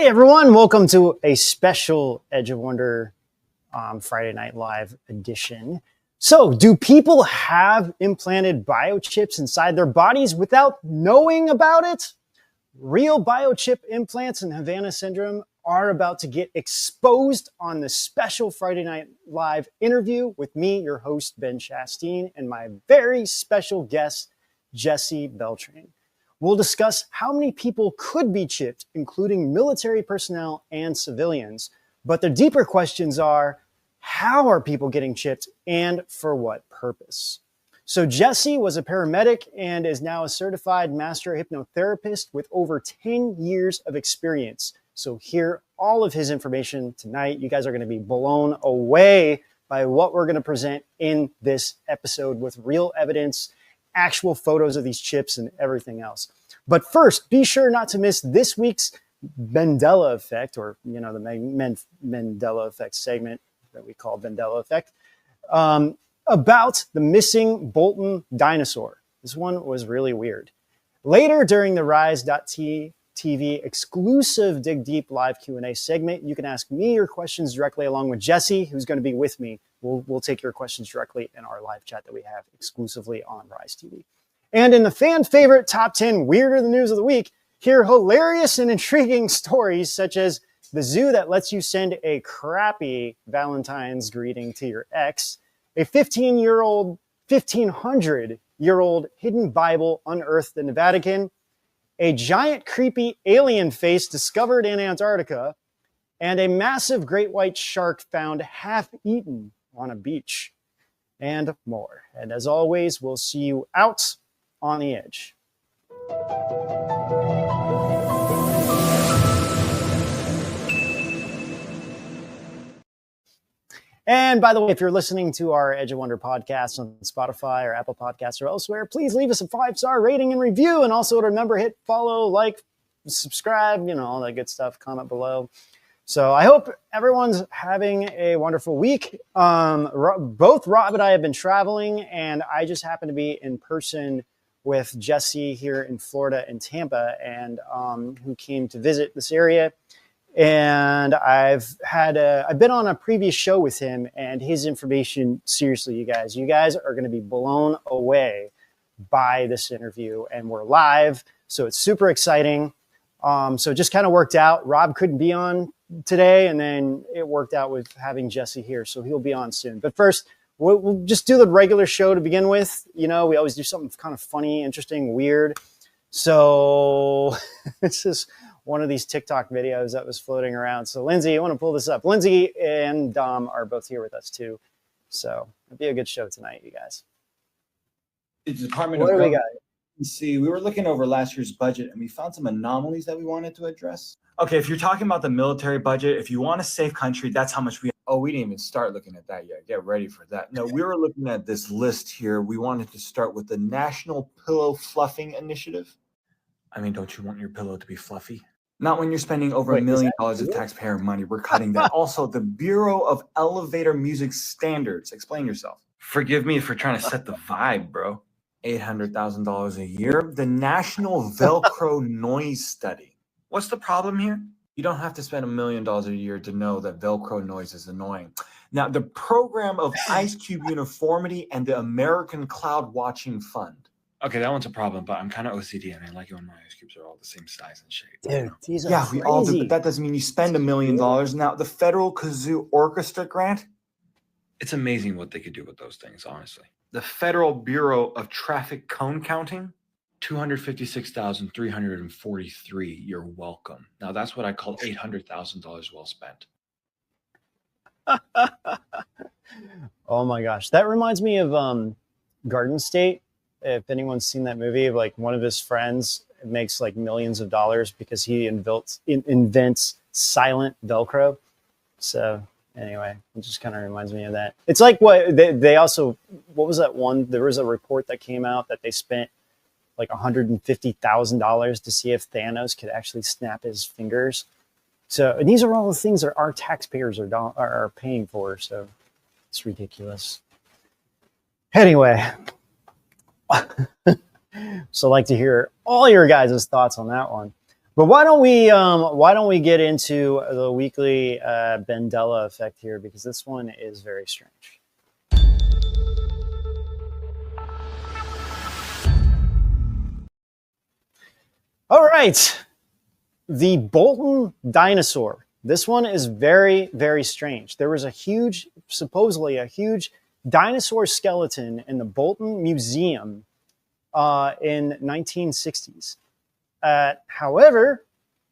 Hey everyone, welcome to a special Edge of Wonder Friday Night Live edition. So, do people have implanted biochips inside their bodies without knowing about it? Real biochip implants in Havana syndrome are about to get exposed on the special Friday Night Live interview with me, your host, Ben Chasteen, and my very special guest, Jesse Beltran. We'll discuss how many people could be chipped, including military personnel and civilians. But the deeper questions are, how are people getting chipped and for what purpose? So Jesse was a paramedic and is now a certified master hypnotherapist with over 10 years of experience. So hear all of his information tonight. You guys are going to be blown away by what we're going to present in this episode with real evidence, actual photos of these chips and everything else. But first, be sure not to miss this week's Mandela Effect, or, the Mandela Effect segment that we call Mandela Effect, about the missing Bolton dinosaur. This one was really weird. Later during the Rise.tv exclusive Dig Deep live Q&A segment, you can ask me your questions directly along with Jesse, who's going to be with me. We'll take your questions directly in our live chat that we have exclusively on Rise TV. And in the fan favorite top 10 weirder than news of the week, hear hilarious and intriguing stories such as the zoo that lets you send a crappy Valentine's greeting to your ex, a 1,500-year-old hidden Bible unearthed in the Vatican, a giant creepy alien face discovered in Antarctica, and a massive great white shark found half-eaten on a beach, and more. And as always, we'll see you out on the edge. And by the way, if you're listening to our Edge of Wonder podcast on Spotify or Apple Podcasts or elsewhere, please leave us a 5-star rating and review. And also remember, hit follow, like, subscribe, all that good stuff. Comment below. So I hope everyone's having a wonderful week. Both Rob and I have been traveling, and I just happen to be in person with Jesse here in Florida and Tampa, and who came to visit this area. And I've been on a previous show with him, and his information, seriously, you guys are going to be blown away by this interview, and we're live. So it's super exciting. So it just kind of worked out. Rob couldn't be on today, and then it worked out with having Jesse here. So he'll be on soon. But first, we'll just do the regular show to begin with. We always do something kind of funny, interesting, weird. So this is one of these TikTok videos that was floating around. So Lindsay, you want to pull this up? Lindsay and Dom are both here with us too. So it'll be a good show tonight, you guys. The Department of Government. See, we were looking over last year's budget and we found some anomalies that we wanted to address. Okay, if you're talking about the military budget, if you want a safe country, that's how much we... Oh, we didn't even start looking at that yet. Get ready for that. No, we were looking at this list here. We wanted to start with the National Pillow Fluffing Initiative. I mean, don't you want your pillow to be fluffy? Not when you're spending over $1 million of taxpayer money. We're cutting that. Also, the Bureau of Elevator Music Standards. Explain yourself. Forgive me for trying to set the vibe, bro. $800,000 a year. The National Velcro Noise Study. What's the problem here? You don't have to spend $1 million a year to know that Velcro noise is annoying. Now, the Program of Ice Cube Uniformity and the American Cloud Watching Fund. Okay, that one's a problem, but I'm kind of OCD and I like it when my ice cubes are all the same size and shape. Dude, these are crazy. We all do, but that doesn't mean you spend $1 million. Now, the Federal Kazoo Orchestra Grant. It's amazing what they could do with those things, honestly. The Federal Bureau of Traffic Cone Counting, $256,343. You're welcome. Now, that's what I call $800,000 well spent. Oh my gosh. That reminds me of Garden State. If anyone's seen that movie, like one of his friends makes like millions of dollars because he invents silent Velcro. So anyway, it just kind of reminds me of that. It's like what they also, what was that one? There was a report that came out that they spent like $150,000 to see if Thanos could actually snap his fingers. So, and these are all the things that our taxpayers are paying for. So it's ridiculous. Anyway. So I'd like to hear all your guys' thoughts on that one. But why don't we get into the weekly Bendella effect here, because this one is very strange. All right, the Bolton dinosaur. This one is very, very strange. There was supposedly a huge dinosaur skeleton in the Bolton Museum in 1960s. However,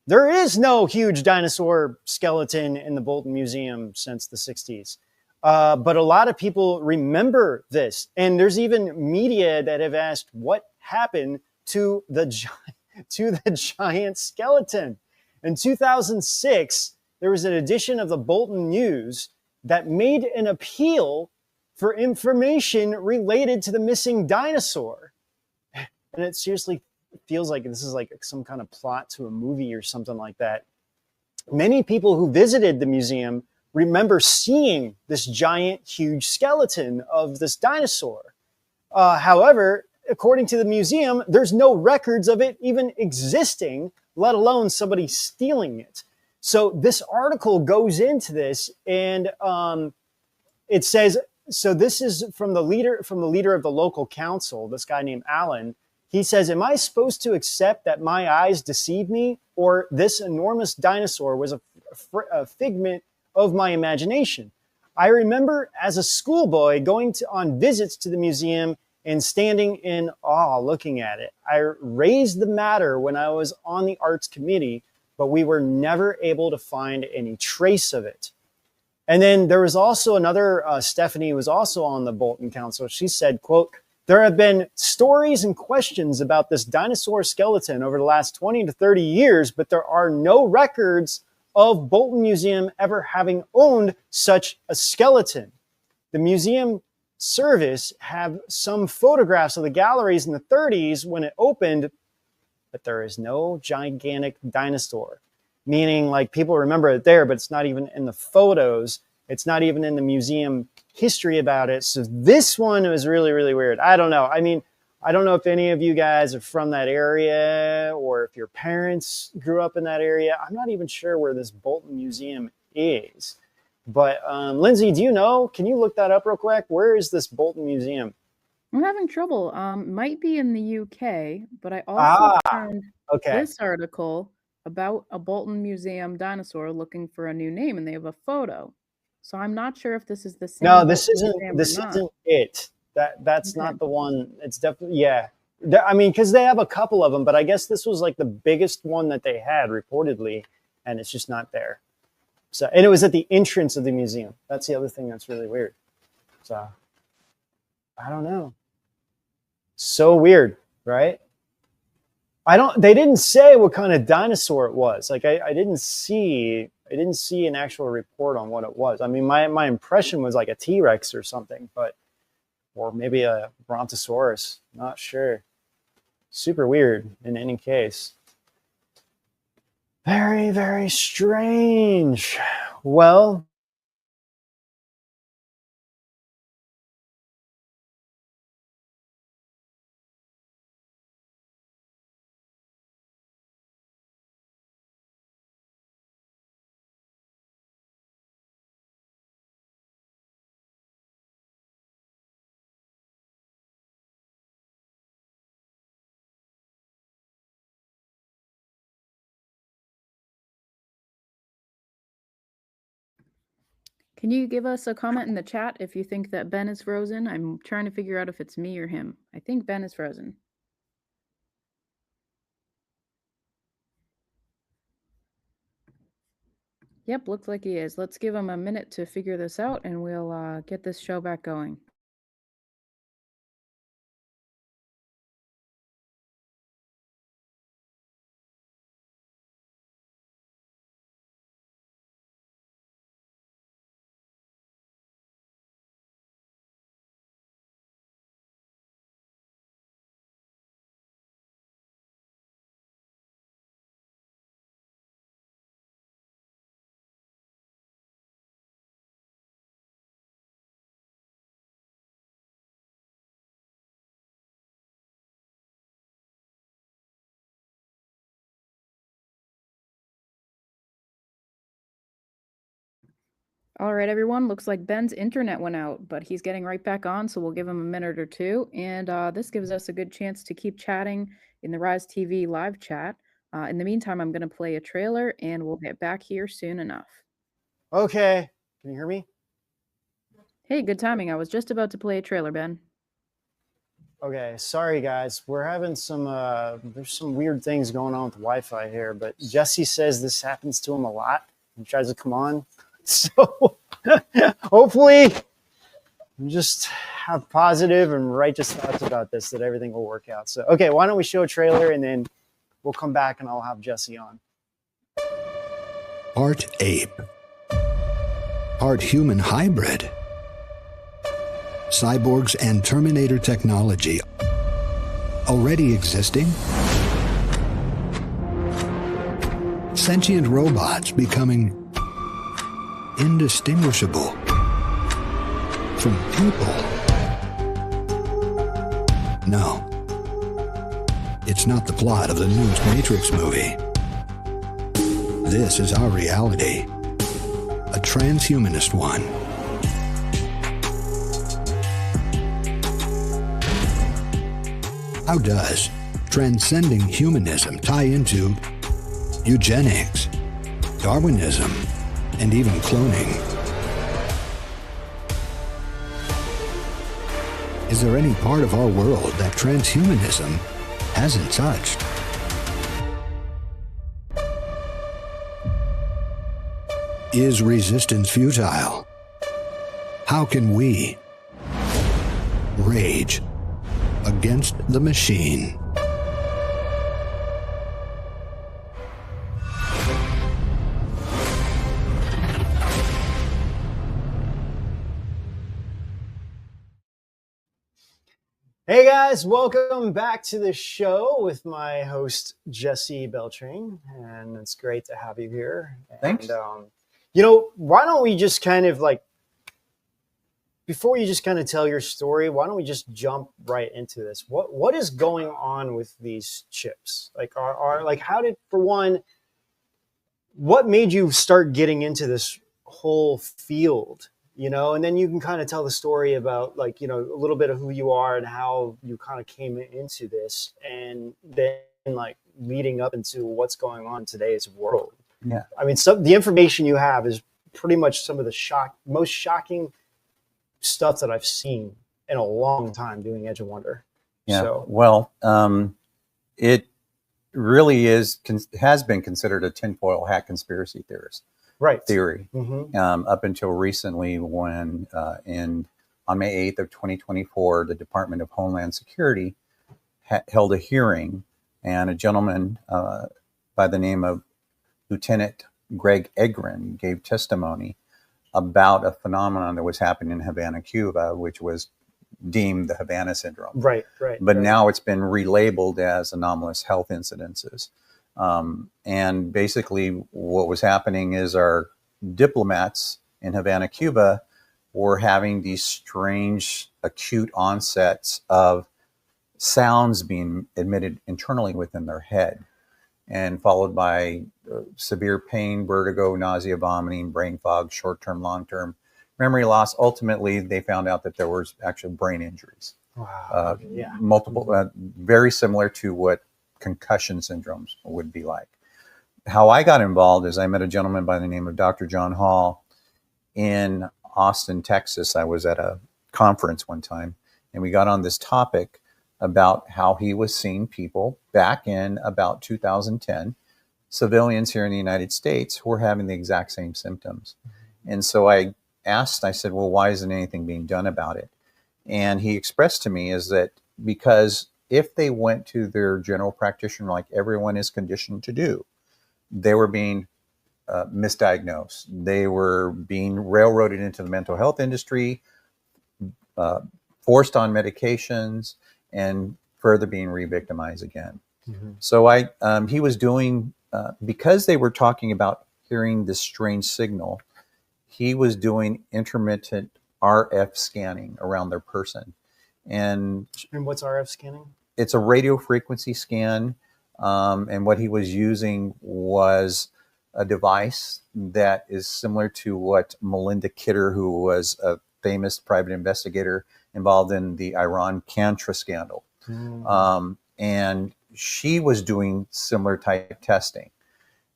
there is no huge dinosaur skeleton in the Bolton Museum since the 60s. But a lot of people remember this. And there's even media that have asked what happened to the giant skeleton. In 2006, there was an edition of the Bolton News that made an appeal for information related to the missing dinosaur. And it seriously feels like this is like some kind of plot to a movie or something like that. Many people who visited the museum remember seeing this giant, huge skeleton of this dinosaur. However, according to the museum, there's no records of it even existing, let alone somebody stealing it. So this article goes into this, and it says, so this is from the leader of the local council, this guy named Alan. He says, am I supposed to accept that my eyes deceive me, or this enormous dinosaur was a figment of my imagination? I remember as a schoolboy going on visits to the museum and standing in awe looking at it. I raised the matter when I was on the arts committee, but we were never able to find any trace of it. And then there was also another, Stephanie was also on the Bolton Council. She said, quote, there have been stories and questions about this dinosaur skeleton over the last 20 to 30 years, but there are no records of Bolton Museum ever having owned such a skeleton. The museum service have some photographs of the galleries in the 30s when it opened, but there is no gigantic dinosaur. Meaning, like, people remember it there, but it's not even in the photos. It's not even in the museum history about it. So this one was really, really weird. I don't know. I mean, I don't know if any of you guys are from that area or if your parents grew up in that area. I'm not even sure where this Bolton Museum is. But Lindsay, do you know? Can you look that up real quick? Where is this Bolton Museum? I'm having trouble. Might be in the UK, but I also found this article about a Bolton Museum dinosaur looking for a new name, and they have a photo. So I'm not sure if this is the same. No, this isn't it. That's not the one. It's definitely, yeah. I mean, because they have a couple of them, but I guess this was like the biggest one that they had reportedly, and it's just not there. So, and it was at the entrance of the museum. That's the other thing that's really weird. So, I don't know. So weird, right? They didn't say what kind of dinosaur it was. Like I didn't see an actual report on what it was. I mean, my impression was like a T-Rex or something, or maybe a Brontosaurus. Not sure. Super weird in any case. Very, very strange. Well, Can you give us a comment in the chat if you think that Ben is frozen? I'm trying to figure out if it's me or him. I think Ben is frozen. Yep, looks like he is. Let's give him a minute to figure this out, and we'll get this show back going. All right, everyone. Looks like Ben's internet went out, but he's getting right back on, so we'll give him a minute or two. And this gives us a good chance to keep chatting in the Rise TV live chat. In the meantime, I'm going to play a trailer, and we'll get back here soon enough. Okay. Can you hear me? Hey, good timing. I was just about to play a trailer, Ben. Okay, sorry guys. We're having some there's some weird things going on with Wi-Fi here, but Jesse says this happens to him a lot. He tries to come on. So hopefully we just have positive and righteous thoughts about this, that everything will work out. So okay, why don't we show a trailer and then we'll come back and I'll have Jesse on. Part ape. Part human hybrid. Cyborgs and Terminator technology already existing. Sentient robots becoming indistinguishable from people. No, it's not the plot of the newest Matrix movie. This is our reality, a transhumanist one. How does transcending humanism tie into eugenics, Darwinism, and even cloning? Is there any part of our world that transhumanism hasn't touched? Is resistance futile? How can we rage against the machine? Hey guys, welcome back to the show with my host Jesse Beltran, and it's great to have you here. Thanks. And why don't we just kind of before you just kind of tell your story, why don't we just jump right into this? What is going on with these chips? How did, for one, what made you start getting into this whole field? And then you can kind of tell the story about a little bit of who you are and how you kind of came into this, and then leading up into what's going on in today's world. Yeah. I mean, the information you have is pretty much some of the most shocking stuff that I've seen in a long time doing Edge of Wonder. Yeah. So, well, it really has been considered a tinfoil hat conspiracy theorist. Right. Theory. Mm-hmm. Up until recently, when on May 8th of 2024, the Department of Homeland Security held a hearing, and a gentleman by the name of Lieutenant Greg Egren gave testimony about a phenomenon that was happening in Havana, Cuba, which was deemed the Havana syndrome. Right. But now it's been relabeled as anomalous health incidences. And basically what was happening is our diplomats in Havana, Cuba were having these strange acute onsets of sounds being emitted internally within their head, and followed by severe pain, vertigo, nausea, vomiting, brain fog, short-term, long-term memory loss. Ultimately, they found out that there was actual brain injuries. Wow. Multiple, very similar to what concussion syndromes would be like. How I got involved is I met a gentleman by the name of Dr. John Hall in Austin, Texas. I was at a conference one time, and we got on this topic about how he was seeing people back in about 2010, civilians here in the United States who were having the exact same symptoms. And so I said, well, why isn't anything being done about it? And he expressed to me is that because if they went to their general practitioner, like everyone is conditioned to do, they were being misdiagnosed. They were being railroaded into the mental health industry, forced on medications, and further being re-victimized again. Mm-hmm. So he was doing, because they were talking about hearing this strange signal, he was doing intermittent RF scanning around their person. And what's RF scanning? It's a radio frequency scan. And what he was using was a device that is similar to what Melinda Kidder, who was a famous private investigator involved in the Iran-Contra scandal. And she was doing similar type testing.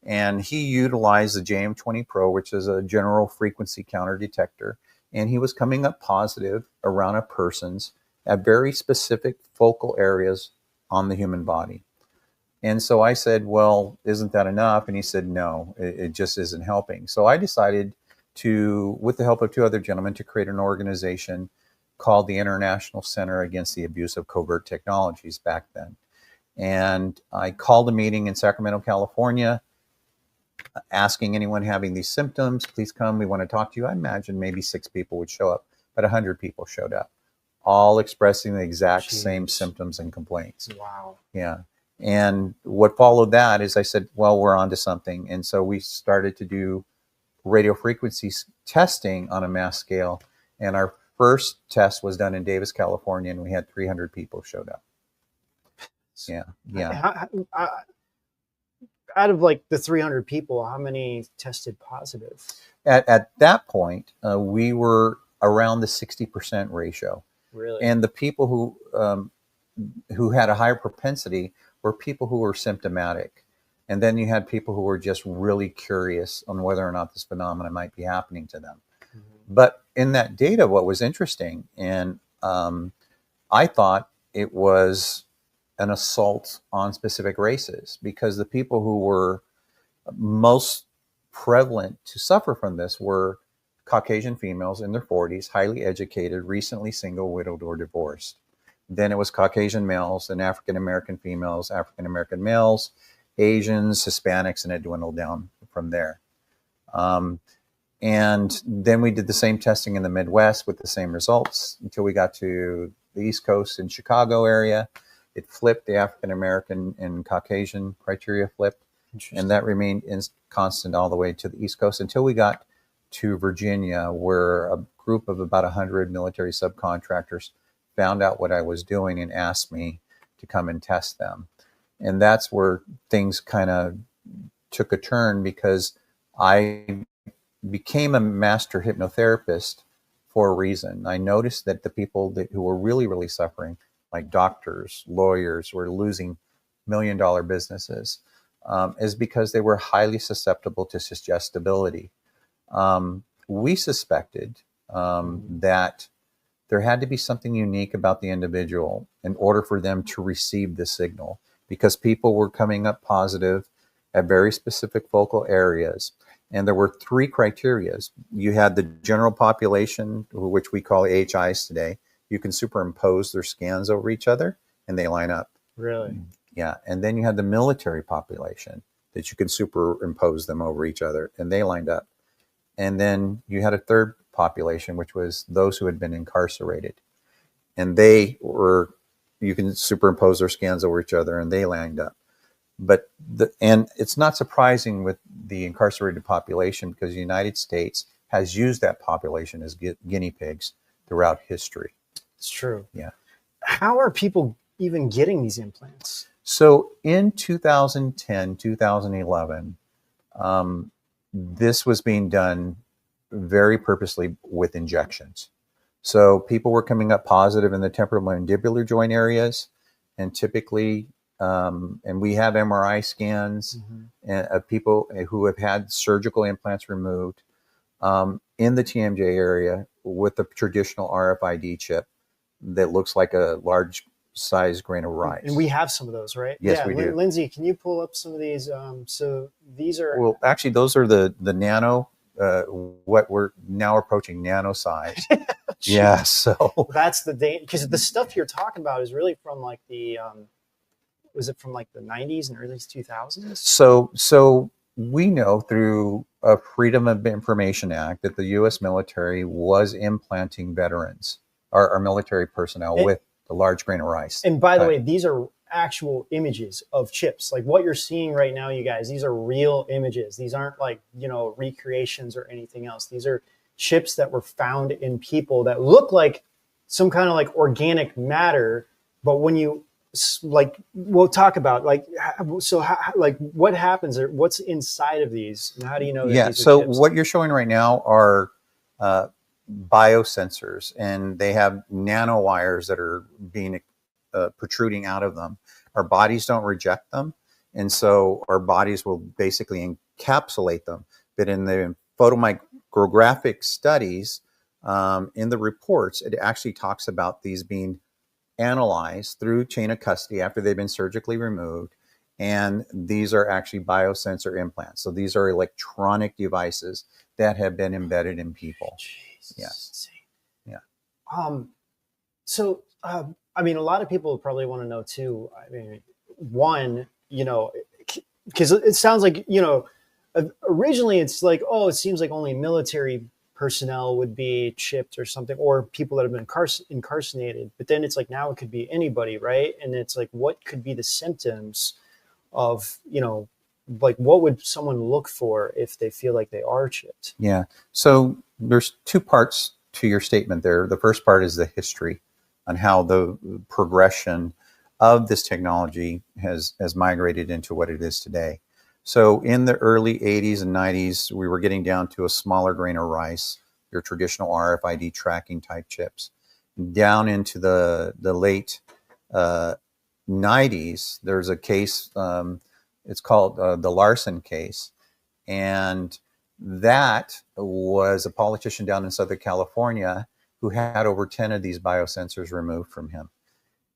And he utilized the JM20 Pro, which is a general frequency counter detector. And he was coming up positive around a person's at very specific focal areas on the human body. And so I said, well, isn't that enough? And he said, no, it just isn't helping. So I decided to, with the help of two other gentlemen, to create an organization called the International Center Against the Abuse of Covert Technologies back then. And I called a meeting in Sacramento, California, asking anyone having these symptoms, please come, we want to talk to you. I imagine maybe 6 people would show up, but 100 people showed up, all expressing the exact same symptoms and complaints. Wow. Yeah. And what followed that is I said, well, we're onto something. And so we started to do radio frequency testing on a mass scale. And our first test was done in Davis, California, and we had 300 people showed up. Yeah. Yeah. Out of like the 300 people, how many tested positive? At that point, we were around the 60% ratio. Really? And the people who had a higher propensity were people who were symptomatic. And then you had people who were just really curious on whether or not this phenomenon might be happening to them. But in that data, what was interesting, and I thought it was an assault on specific races, because the people who were most prevalent to suffer from this were Caucasian females in their 40s, highly educated, recently single, widowed, or divorced. Then it was Caucasian males and African-American females, African-American males, Asians, Hispanics, and it dwindled down from there. And then we did the same testing in the Midwest with the same results until we got to the East Coast in Chicago area. It flipped, the African-American and Caucasian criteria flipped, and that remained constant all the way to the East Coast until we got to Virginia, where a group of about 100 military subcontractors found out what I was doing and asked me to come and test them. And that's where things kind of took a turn, because I became a master hypnotherapist for a reason. I noticed that the people who were really, really suffering, like doctors, lawyers, were losing million-dollar businesses, is because they were highly susceptible to suggestibility. We suspected that there had to be something unique about the individual in order for them to receive the signal, because people were coming up positive at very specific focal areas. And there were 3 criteria. You had the general population, which we call AHIs today. You can superimpose their scans over each other and they line up. Really? Yeah. And then you had the military population that you can superimpose them over each other and they lined up. And then you had a third population, which was those who had been incarcerated. And you can superimpose their scans over each other and they lined up. But and it's not surprising with the incarcerated population, because the United States has used that population as guinea pigs throughout history. It's true. Yeah. How are people even getting these implants? So in 2010, 2011, this was being done very purposely with injections. So people were coming up positive in the temporomandibular joint areas, and typically, and we have MRI scans of people who have had surgical implants removed in the TMJ area with a traditional RFID chip that looks like a large size grain of rice. And we have some of those, right? Yes, we do. Lindsay, can you pull up some of these? So these are... Well, actually, those are the nano, what we're now approaching nano size. Yeah, so... That's the day, because the stuff you're talking about is really from like the... was it from like the 90s and early 2000s? So we know through a Freedom of Information Act that the U.S. military was implanting veterans, our military personnel, with the large grain of rice. And by the way, these are actual images of chips. Like what you're seeing right now, you guys, these are real images. These aren't like, recreations or anything else. These are chips that were found in people that look like some kind of like organic matter. But when you like we'll talk about like like what happens or what's inside of these and how do you know that these are so chips? what you're showing right now are biosensors, and they have nanowires that are being protruding out of them. Our bodies don't reject them, and so our bodies will basically encapsulate them. But in the photomicrographic studies, in the reports, it actually talks about these being analyzed through chain of custody after they've been surgically removed. And these are actually biosensor implants. So these are electronic devices that have been embedded in people. Jeez, yes. Yeah. So, I mean, a lot of people probably want to know too. I mean, one, you know, because it sounds like, you know, originally it's like, oh, it seems like only military personnel would be chipped or something, or people that have been incarcerated. But then it's like now it could be anybody, right? And it's like, what could be the symptoms of, you know, like what would someone look for if they feel like they are chipped? Yeah. So there's two parts to your statement there. The first part is the history on how the progression of this technology has migrated into what it is today. So in the early 80s and 90s, we were getting down to a smaller grain of rice, your traditional RFID tracking type chips. Down into the late 90s, there's a case, it's called the Larson case. And that was a politician down in Southern California who had over 10 of these biosensors removed from him.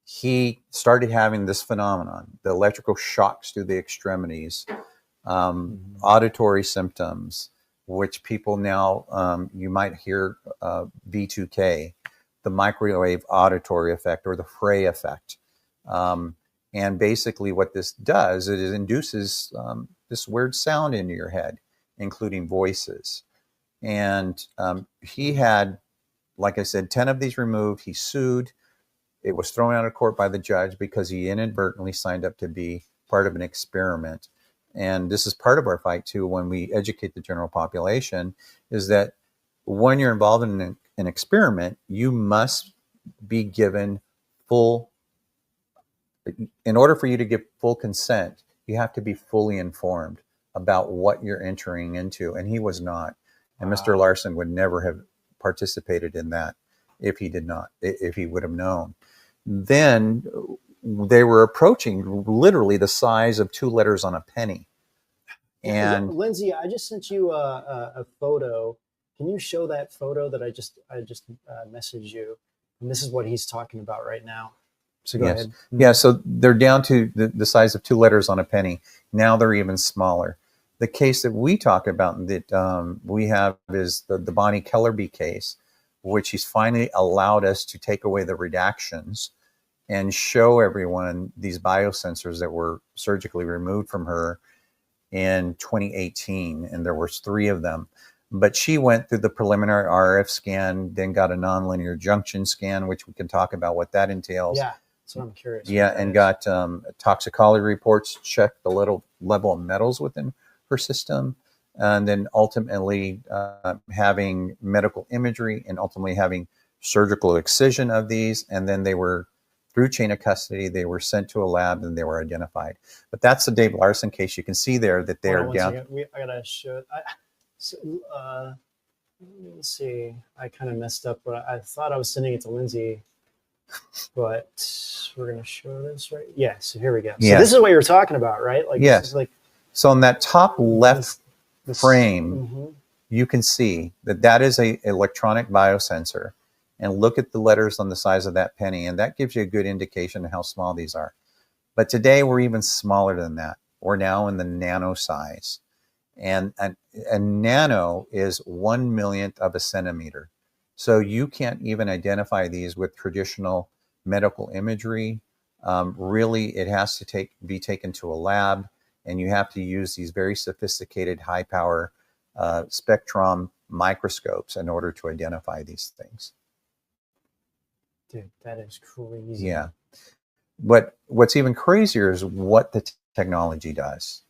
He started having this phenomenon, the electrical shocks to the extremities, auditory symptoms, which people now, you might hear V2K, the microwave auditory effect or the Frey effect. And basically what this does, it induces this weird sound into your head, including voices. And he had, like I said, 10 of these removed. He sued. It was thrown out of court by the judge because he inadvertently signed up to be part of an experiment. And this is part of our fight too, when we educate the general population, is that when you're involved in an experiment, you must be given full, in order for you to give full consent, you have to be fully informed about what you're entering into. And he was not. And Mr. Larson would never have participated in that if he did not, if he would have known. Then they were approaching literally the size of 2 letters on a penny. And Lindsay, I just sent you a photo. Can you show that photo that I just messaged you? And this is what he's talking about right now. So go ahead. Yeah, so they're down to the size of 2 letters on a penny. Now they're even smaller. The case that we talk about that we have is the Bonnie Kellerby case, which he's finally allowed us to take away the redactions and show everyone these biosensors that were surgically removed from her in 2018. And there was 3 of them. But she went through the preliminary RF scan, then got a nonlinear junction scan, which we can talk about what that entails. Yeah, that's what I'm curious. Yeah, and got toxicology reports, checked the little level of metals within her system, and then ultimately having medical imagery and ultimately having surgical excision of these. And then they were, through chain of custody, they were sent to a lab and they were identified. But that's the Dave Larson case. You can see there that they are down. I gotta show it. Let's see. I kind of messed up, but I thought I was sending it to Lindsay. But we're gonna show this right. Yeah. So here we go. So this is what you're talking about, right? Like yes. This is like. So in that top left frame, you can see that is a electronic biosensor. And look at the letters on the size of that penny, and that gives you a good indication of how small these are. But today we're even smaller than that. We're now in the nano size. And a nano is 1/1,000,000th of a centimeter. So you can't even identify these with traditional medical imagery. Really, it has to be taken to a lab, and you have to use these very sophisticated high-power spectrum microscopes in order to identify these things. Dude, that is crazy. Yeah. But what's even crazier is what the technology does.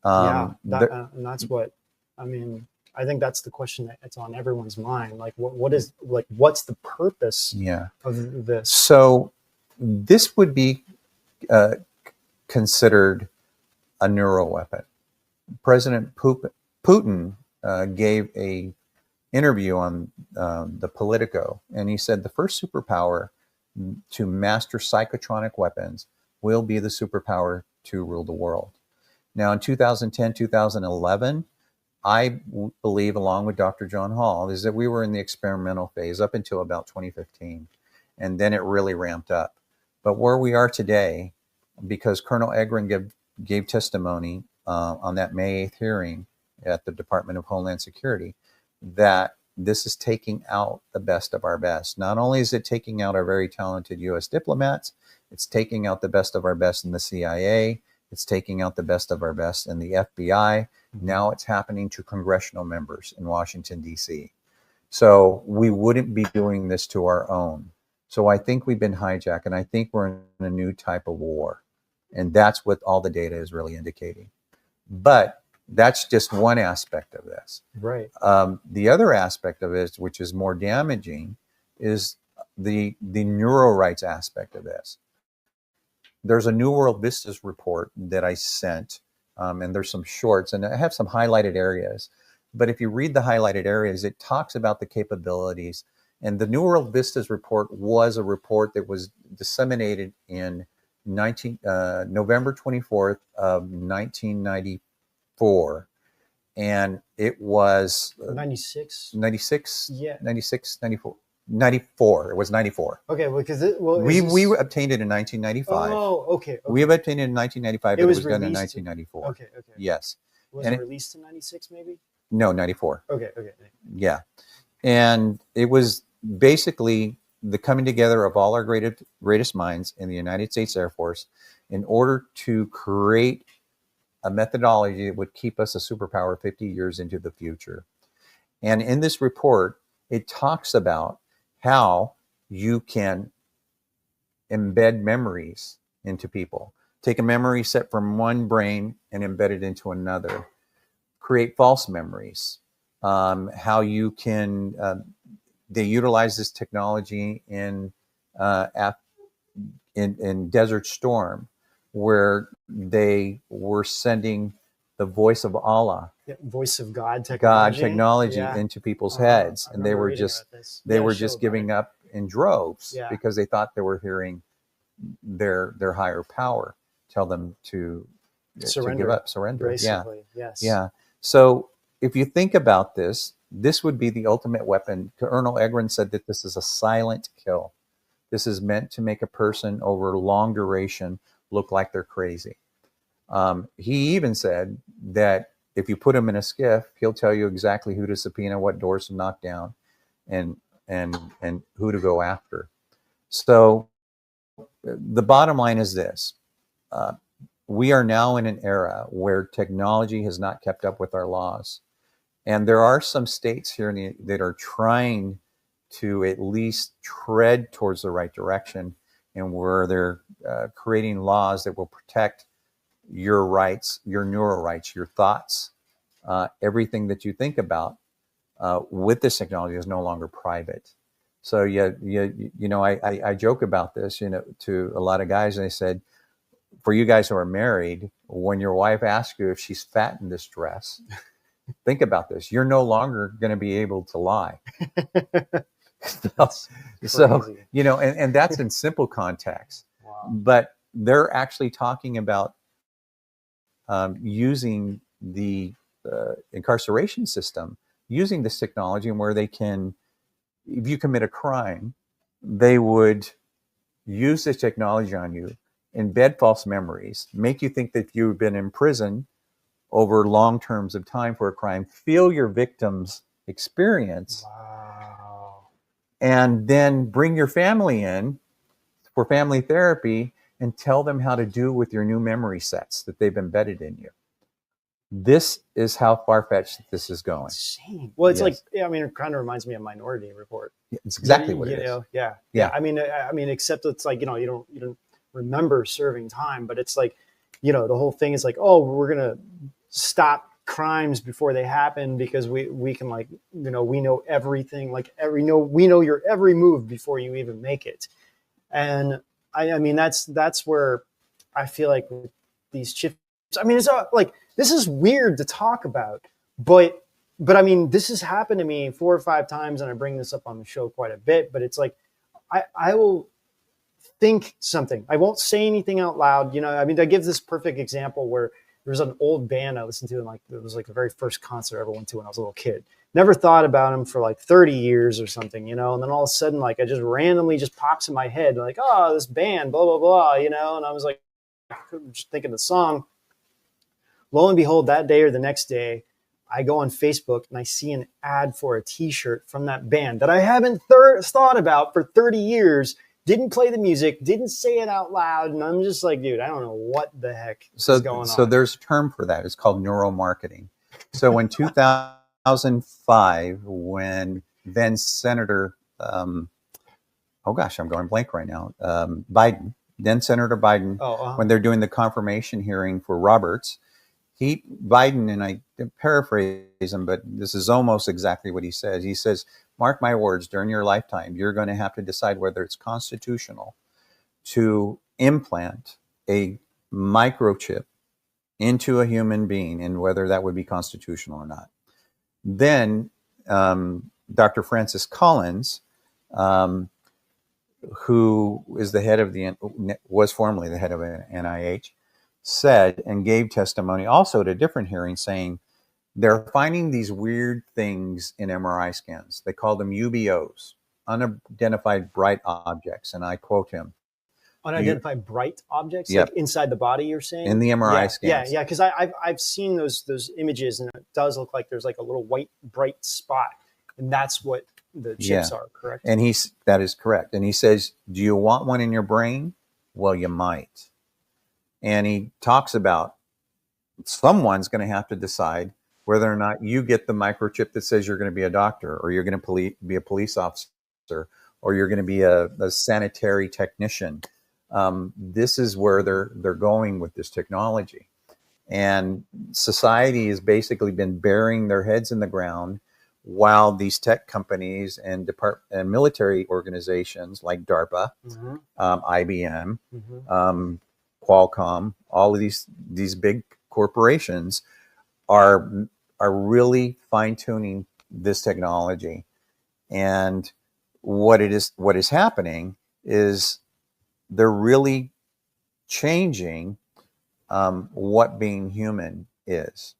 And that's what, I mean, I think that's the question that's on everyone's mind. Like, what's the purpose of this? So this would be considered a neural weapon. President Putin gave a interview on the Politico, and he said the first superpower to master psychotronic weapons will be the superpower to rule the world. Now, in 2010, 2011, I believe, along with Dr. John Hall, is that we were in the experimental phase up until about 2015, and then it really ramped up. But where we are today, because Colonel Egren gave testimony on that May 8th hearing at the Department of Homeland Security, that this is taking out the best of our best. Not only is it taking out our very talented U.S. diplomats, it's taking out the best of our best in the CIA, it's taking out the best of our best in the FBI. Now it's happening to congressional members in Washington, D.C. So we wouldn't be doing this to our own. So I think we've been hijacked, and I think we're in a new type of war. And that's what all the data is really indicating. But that's just one aspect of this. Right. The other aspect of it, which is more damaging, is the neural rights aspect of this. There's a New World Vistas report that I sent, and there's some shorts, and I have some highlighted areas. But if you read the highlighted areas, it talks about the capabilities. And the New World Vistas report was a report that was disseminated in November 24th of 1994. And it was 96. 96? Yeah. 96, 94. 94. It was 94. Okay, well, because we obtained it in 1995. Oh, okay. We have obtained it in 1995, but it was done in 1994. Okay. Yes. Was it released in 96 maybe? No, 94. Okay. Yeah. And it was basically the coming together of all our greatest minds in the United States Air Force in order to create a methodology that would keep us a superpower 50 years into the future. And in this report, it talks about how you can embed memories into people. Take a memory set from one brain and embed it into another. Create false memories. How you can, they utilize this technology in Desert Storm, where they were sending the voice of Allah, voice of God technology, into people's heads, and they were just giving up in droves because they thought they were hearing their higher power tell them to give up, surrender. Basically, yes. Yeah. So if you think about this, this would be the ultimate weapon. Colonel Egren said that this is a silent kill. This is meant to make a person over long duration look like they're crazy. He even said that if you put him in a skiff, he'll tell you exactly who to subpoena, what doors to knock down, and who to go after. So the bottom line is this. We are now in an era where technology has not kept up with our laws. And there are some states here that are trying to at least tread towards the right direction, and where they're creating laws that will protect your rights, your neural rights, your thoughts, everything that you think about with this technology is no longer private. So I joke about this, to a lot of guys, and I said, for you guys who are married, when your wife asks you if she's fat in this dress, think about this. You're no longer going to be able to lie. So, and that's in simple context. Wow. But they're actually talking about using the incarceration system, using this technology, and where they can, if you commit a crime, they would use this technology on you, embed false memories, make you think that you've been in prison over long terms of time for a crime, feel your victim's experience, and then bring your family in for family therapy and tell them how to do with your new memory sets that they've embedded in you. This is how far-fetched this is going. Insane. Well, it's it kind of reminds me of Minority Report. It's exactly what it is. Yeah. I mean, except it's like, you don't remember serving time, but it's like, the whole thing is like, oh, we're going to stop crimes before they happen because we can, like, we know everything, like we know your every move before you even make it. And I mean, that's where I feel like with these chips, I mean, it's like, this is weird to talk about, but I mean, this has happened to me 4 or 5 times, and I bring this up on the show quite a bit, but it's like, I will think something. I won't say anything out loud. You know, I mean, I give this perfect example where there was an old band I listened to, and like, it was like the very first concert I ever went to when I was a little kid. Never thought about them for like 30 years or something, you know, and then all of a sudden, like, I just randomly just pops in my head, like, oh, this band, blah, blah, blah, you know, and I was like, just thinking the song. Lo and behold, that day or the next day, I go on Facebook and I see an ad for a t-shirt from that band that I haven't thought about for 30 years, didn't play the music, didn't say it out loud. And I'm just like, dude, I don't know what the heck is going on. So there's a term for that. It's called neuromarketing. So in 2005, when then Senator, oh gosh, I'm going blank right now, Biden, then Senator Biden, when they're doing the confirmation hearing for Roberts, Biden, and I paraphrase him, but this is almost exactly what he says. He says, mark my words, during your lifetime, you're going to have to decide whether it's constitutional to implant a microchip into a human being and whether that would be constitutional or not. Then Dr. Francis Collins, who is was formerly the head of NIH, said and gave testimony also at a different hearing saying they're finding these weird things in MRI scans. They call them UBOs, unidentified bright objects. And I quote him. Unidentified bright objects, yep. Like inside the body, you're saying? In the MRI scans. Yeah, because I've seen those images, and it does look like there's like a little white bright spot. And that's what the chips are, correct? And that is correct. And he says, do you want one in your brain? Well, you might. And he talks about someone's going to have to decide whether or not you get the microchip that says you're going to be a doctor, or you're going to be a police officer, or you're going to be a sanitary technician. This is where they're going with this technology. And society has basically been burying their heads in the ground while these tech companies and military organizations like DARPA, IBM, Qualcomm, all of these big corporations are really fine-tuning this technology. And what is happening is they're really changing what being human is.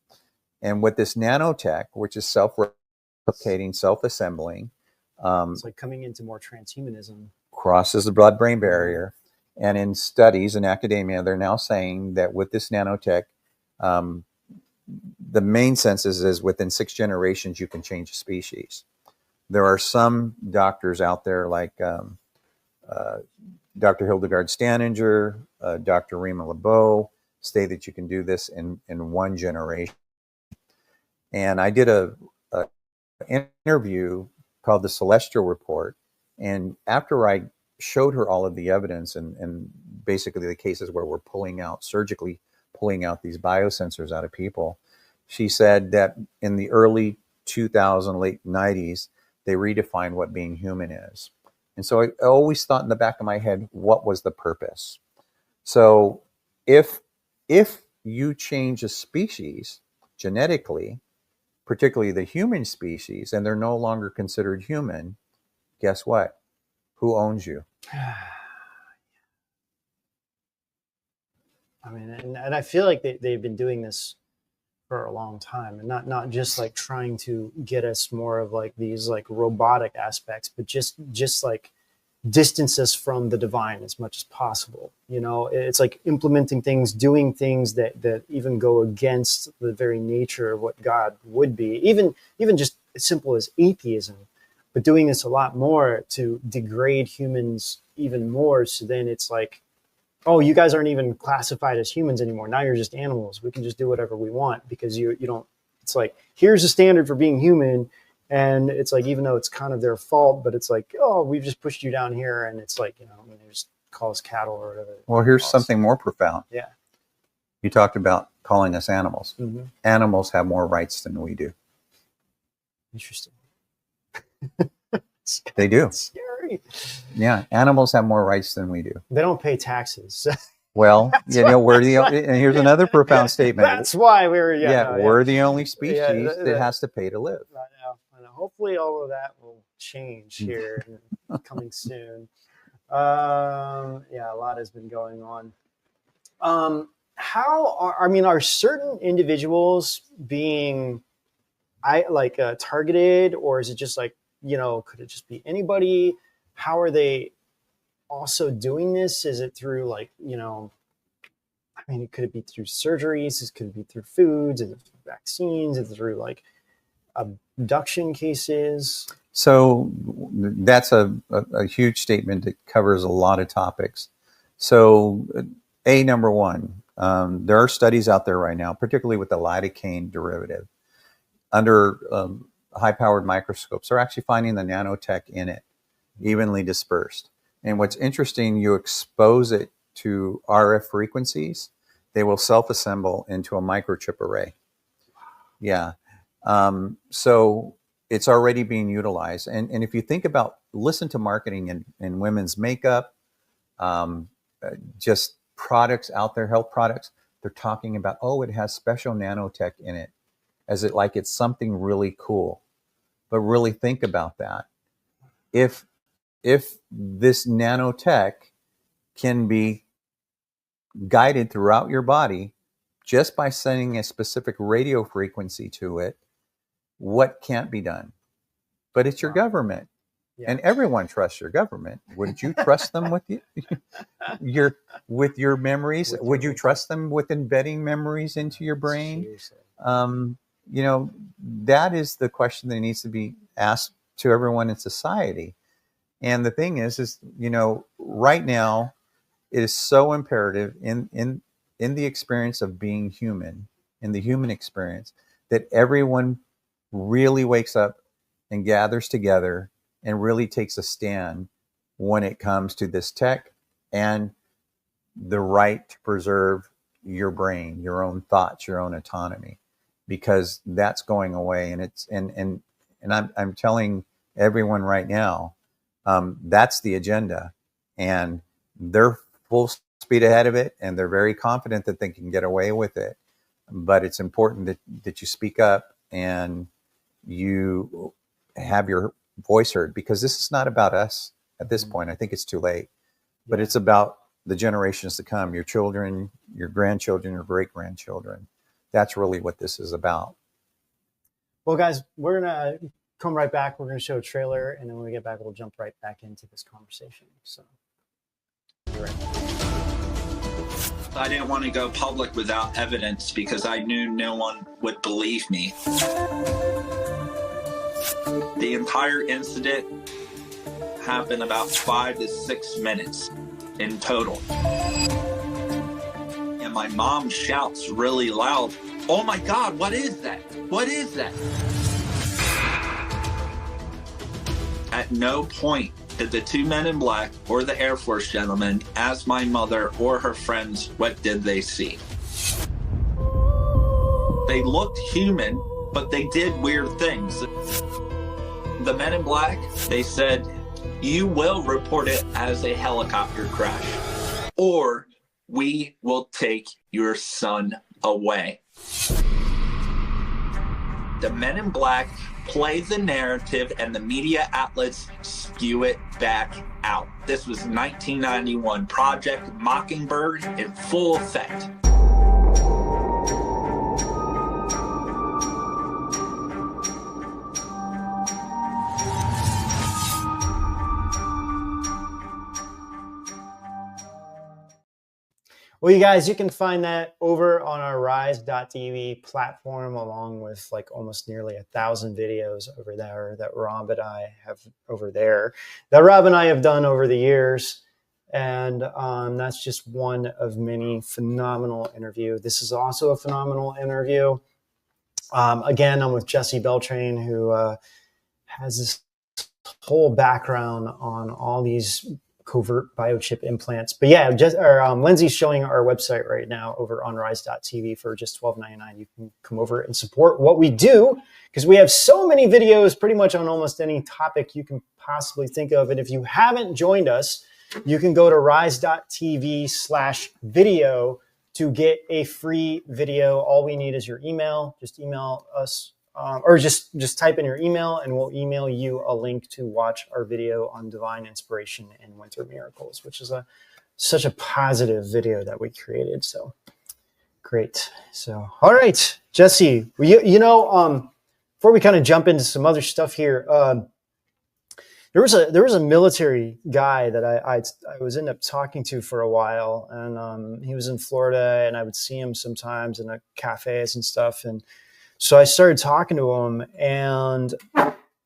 And with this nanotech, which is self-replicating, self-assembling, it's like coming into more transhumanism, crosses the blood-brain barrier. And in studies in academia, they're now saying that with this nanotech, the main census is within 6 generations, you can change a species. There are some doctors out there like Dr. Hildegard Staninger, Dr. Rima LeBeau, say that you can do this in 1 generation. And I did a interview called The Celestial Report. And after I showed her all of the evidence and basically the cases where we're surgically pulling out these biosensors out of people, she said that in the early 2000s, late 90s, they redefined what being human is. And so I always thought in the back of my head, what was the purpose? So if you change a species genetically, particularly the human species, and they're no longer considered human, guess what? Who owns you? I mean, and I feel like they've been doing this for a long time, and not just like trying to get us more of like these like robotic aspects, but just like distance us from the divine as much as possible. You know, it's like implementing things, doing things that even go against the very nature of what God would be, even just as simple as atheism, but doing this a lot more to degrade humans even more. So then it's like, oh, you guys aren't even classified as humans anymore. Now you're just animals. We can just do whatever we want because you don't, it's like, here's a standard for being human. And it's like, even though it's kind of their fault, but it's like, oh, we've just pushed you down here. And it's like, you know, I mean, they just call us cattle or whatever. Well, here's something more profound. Yeah. You talked about calling us animals. Mm-hmm. Animals have more rights than we do. Interesting. They do. Scary. Yeah, animals have more rights than we do. They don't pay taxes. Well, you know, we're the and here's another profound statement. That's why we're we're the only species that has to pay to live. I know. Hopefully, all of that will change here coming soon. A lot has been going on. Are certain individuals being targeted, or is it just like, could it just be anybody? How are they also doing this? Is it through could it be through surgeries? Could it be through foods? Is it through vaccines? Is it through abduction cases? So that's a huge statement that covers a lot of topics. So number one, there are studies out there right now, particularly with the lidocaine derivative, under high-powered microscopes. They're actually finding the nanotech in it, evenly dispersed. And what's interesting, you expose it to RF frequencies, they will self-assemble into a microchip array. Yeah. So it's already being utilized. And if you think about, listen to marketing in women's makeup, just products out there, health products, they're talking about, it has special nanotech in it, as it's something really cool. But really think about that. If this nanotech can be guided throughout your body just by sending a specific radio frequency to it, what can't be done? But it's your government. Yeah. And everyone trusts your government. Would you trust them with your memories? Would you trust them with embedding memories into your brain? That is the question that needs to be asked to everyone in society. And the thing is right now, it is so imperative in the experience of being human, in the human experience, that everyone really wakes up and gathers together and really takes a stand when it comes to this tech and the right to preserve your brain, your own thoughts, your own autonomy, because that's going away. And I'm telling everyone right now, that's the agenda, and they're full speed ahead of it, and they're very confident that they can get away with it. But it's important that you speak up and you have your voice heard, because this is not about us at this point. I think it's too late, but it's about the generations to come, your children, your grandchildren, your great-grandchildren. That's really what this is about. Well, guys, we're going to come right back. We're going to show a trailer, and then when we get back, we'll jump right back into this conversation. So, be right back. I didn't want to go public without evidence because I knew no one would believe me. The entire incident happened about 5 to 6 minutes in total. And my mom shouts really loud, "Oh my God, what is that? What is that?" At no point did the two men in black or the Air Force gentleman ask my mother or her friends what did they see. They looked human, but they did weird things. The men in black, they said, "You will report it as a helicopter crash, or we will take your son away." The men in black play the narrative and the media outlets spew it back out. This was 1991, Project Mockingbird in full effect. Well, you guys, you can find that over on our rise.tv platform, along with almost nearly 1,000 videos over there that Rob and I have done over the years. And that's just one of many phenomenal interviews. This is also a phenomenal interview. Again, I'm with Jesse Beltrain, who has this whole background on all these covert biochip implants. But yeah, Lindsay's showing our website right now over on rise.tv for just $12.99. You can come over and support what we do, because we have so many videos pretty much on almost any topic you can possibly think of. And if you haven't joined us you can go to rise.tv/video to get a free video. All we need is your email. Just email us or just type in your email and we'll email you a link to watch our video on divine inspiration and winter miracles, which is such a positive video that we created. So great. So, all right, Jesse, before we kind of jump into some other stuff here, there was a military guy that I was ended up talking to for a while, and he was in Florida, and I would see him sometimes in cafes and stuff, and so I started talking to him, and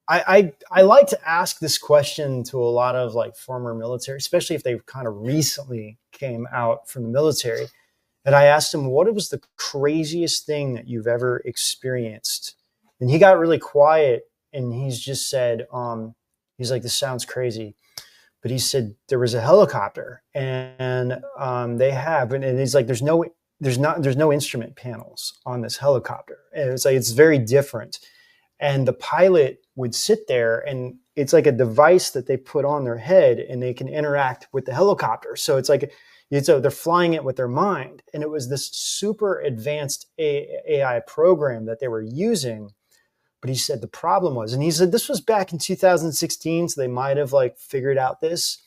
I like to ask this question to a lot of like former military, especially if they kind of recently came out from the military. And I asked him, what was the craziest thing that you've ever experienced? And he got really quiet, and he's just said, he's like, this sounds crazy. But he said there was a helicopter, and he's like, there's no instrument panels on this helicopter. And it's like, it's very different. And the pilot would sit there, and it's like a device that they put on their head, and they can interact with the helicopter. So it's like, they're flying it with their mind. And it was this super advanced AI program that they were using. But he said the problem was, and he said this was back in 2016, so they might have like figured out this.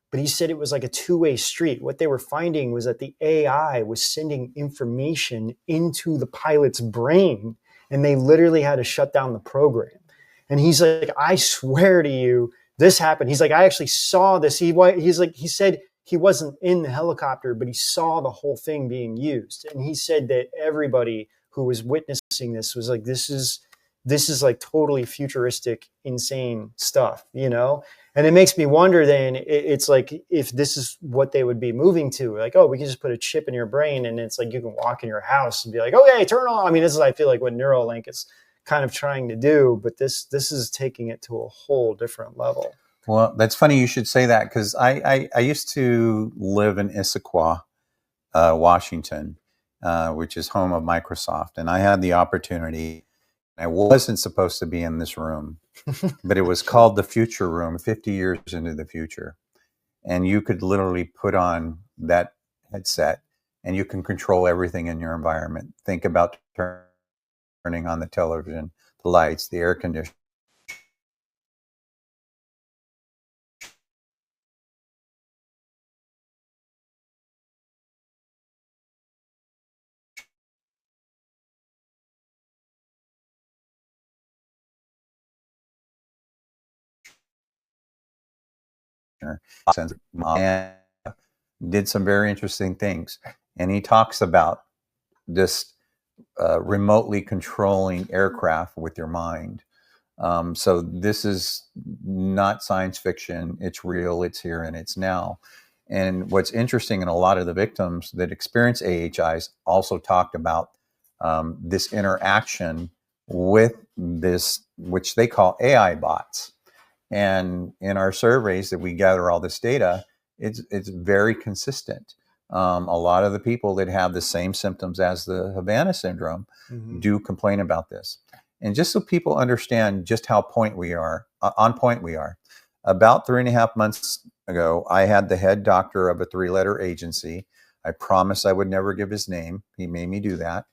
But he said it was like a two-way street. What they were finding was that the AI was sending information into the pilot's brain, and they literally had to shut down the program. And he's like, I swear to you, this happened. He's like, I actually saw this. He said he wasn't in the helicopter, but he saw the whole thing being used. And he said that everybody who was witnessing this was like, this is like totally futuristic, insane stuff, And it makes me wonder then, it's like, if this is what they would be moving to, like, oh, we can just put a chip in your brain and it's like you can walk in your house and be like, okay, turn on. I mean, this is, I feel like, what Neuralink is kind of trying to do, but this is taking it to a whole different level. Well, that's funny you should say that, because I used to live in Issaquah, Washington, which is home of Microsoft. And I had the opportunity, I wasn't supposed to be in this room, but it was called the Future Room, 50 years into the future. And you could literally put on that headset and you can control everything in your environment. Think about turning on the television, the lights, the air conditioning. And did some very interesting things. And he talks about this remotely controlling aircraft with your mind. So this is not science fiction. It's real. It's here and it's now. And what's interesting, in a lot of the victims that experience AHIs also talked about this interaction with this, which they call AI bots. And in our surveys that we gather all this data, it's very consistent. A lot of the people that have the same symptoms as the Havana syndrome do complain about this. And just so people understand just how on point we are, about 3.5 months ago, I had the head doctor of a 3-letter agency. I promised I would never give his name. He made me do that.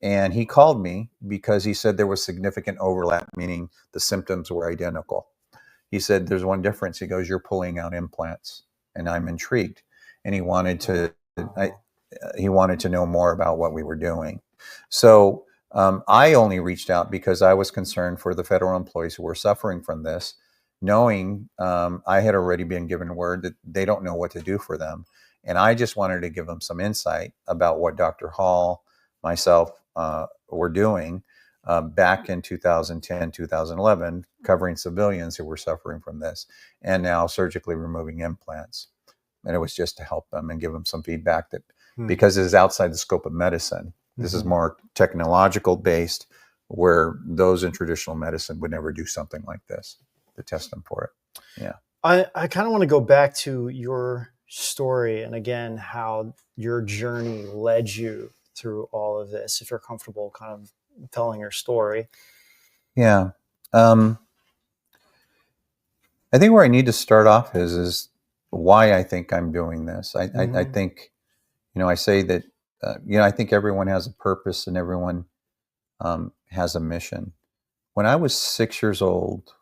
And he called me because he said there was significant overlap, meaning the symptoms were identical. He said, there's one difference. He goes, you're pulling out implants. And I'm intrigued. And he wanted to know more about what we were doing. So I only reached out because I was concerned for the federal employees who were suffering from this, knowing I had already been given word that they don't know what to do for them. And I just wanted to give them some insight about what Dr. Hall, myself, were doing back in 2010, 2011, covering civilians who were suffering from this, and now surgically removing implants. And it was just to help them and give them some feedback that, because it is outside the scope of medicine, this is more technological based, where those in traditional medicine would never do something like this to test them for it. Yeah. I kind of want to go back to your story, and again, how your journey led you through all of this, if you're comfortable kind of telling your story. Yeah. I think where I need to start off is why I think I'm doing this. I think, I say that, I think everyone has a purpose and everyone has a mission. When I was 6 years old,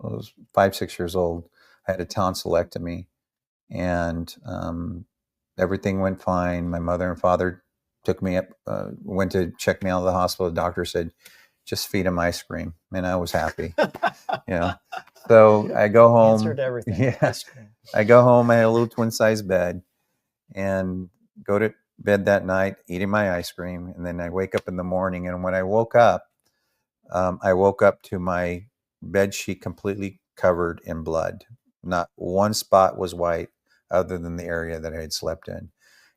I was 5, 6 years old, I had a tonsillectomy, and everything went fine. My mother and father took me up, went to check me out of the hospital. The doctor said, just feed him ice cream. And I was happy. So I go home. Answer to everything. Yeah. Ice cream. I go home. I had a little twin-size bed and go to bed that night eating my ice cream. And then I wake up in the morning. And when I woke up to my bed sheet completely covered in blood. Not one spot was white other than the area that I had slept in.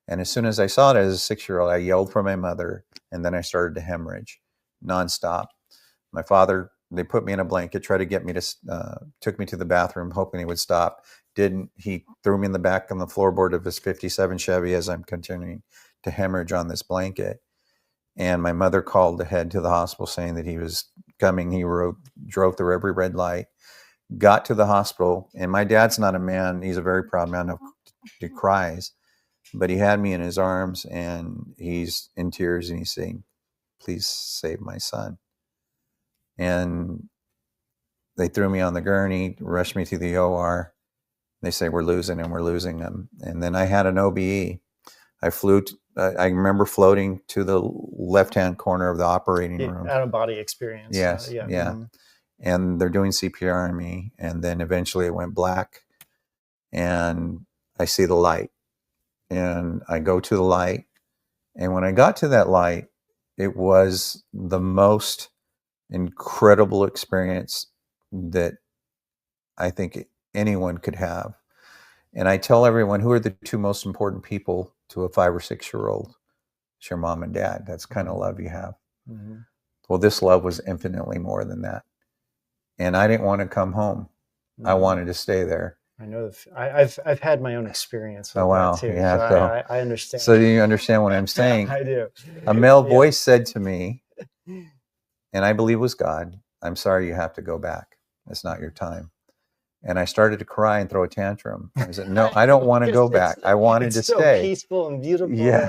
And as soon as I saw it as a 6-year-old, I yelled for my mother, and then I started to hemorrhage nonstop. My father, they put me in a blanket, tried to get me to, took me to the bathroom, hoping he would stop. Didn't. He threw me in the back on the floorboard of his 57 Chevy as I'm continuing to hemorrhage on this blanket. And my mother called ahead to the hospital saying that he was coming. He drove through every red light, got to the hospital. And my dad's not a man. He's a very proud man who cries. But he had me in his arms, and he's in tears, and he's saying, please save my son. And they threw me on the gurney, rushed me to the OR. They say, we're losing him. And then I had an OBE. I flew, I remember floating to the left-hand corner of the operating room. Out-of-body experience. Yes, yeah. Mm-hmm. And they're doing CPR on me. And then eventually it went black, and I see the light. And I go to the light. And when I got to that light, it was the most incredible experience that I think anyone could have. And I tell everyone, who are the two most important people to a 5 or 6-year-old? It's your mom and dad. That's the kind of love you have. Mm-hmm. Well, this love was infinitely more than that. And I didn't want to come home. Mm-hmm. I wanted to stay there. I know. I've had my own experience with that too. Yeah, so I understand. So you understand what I'm saying? I do. A male voice said to me, and I believe it was God, I'm sorry you have to go back. It's not your time. And I started to cry and throw a tantrum. I said, no, I don't want to go back. I wanted to stay. It's so peaceful and beautiful. Yeah.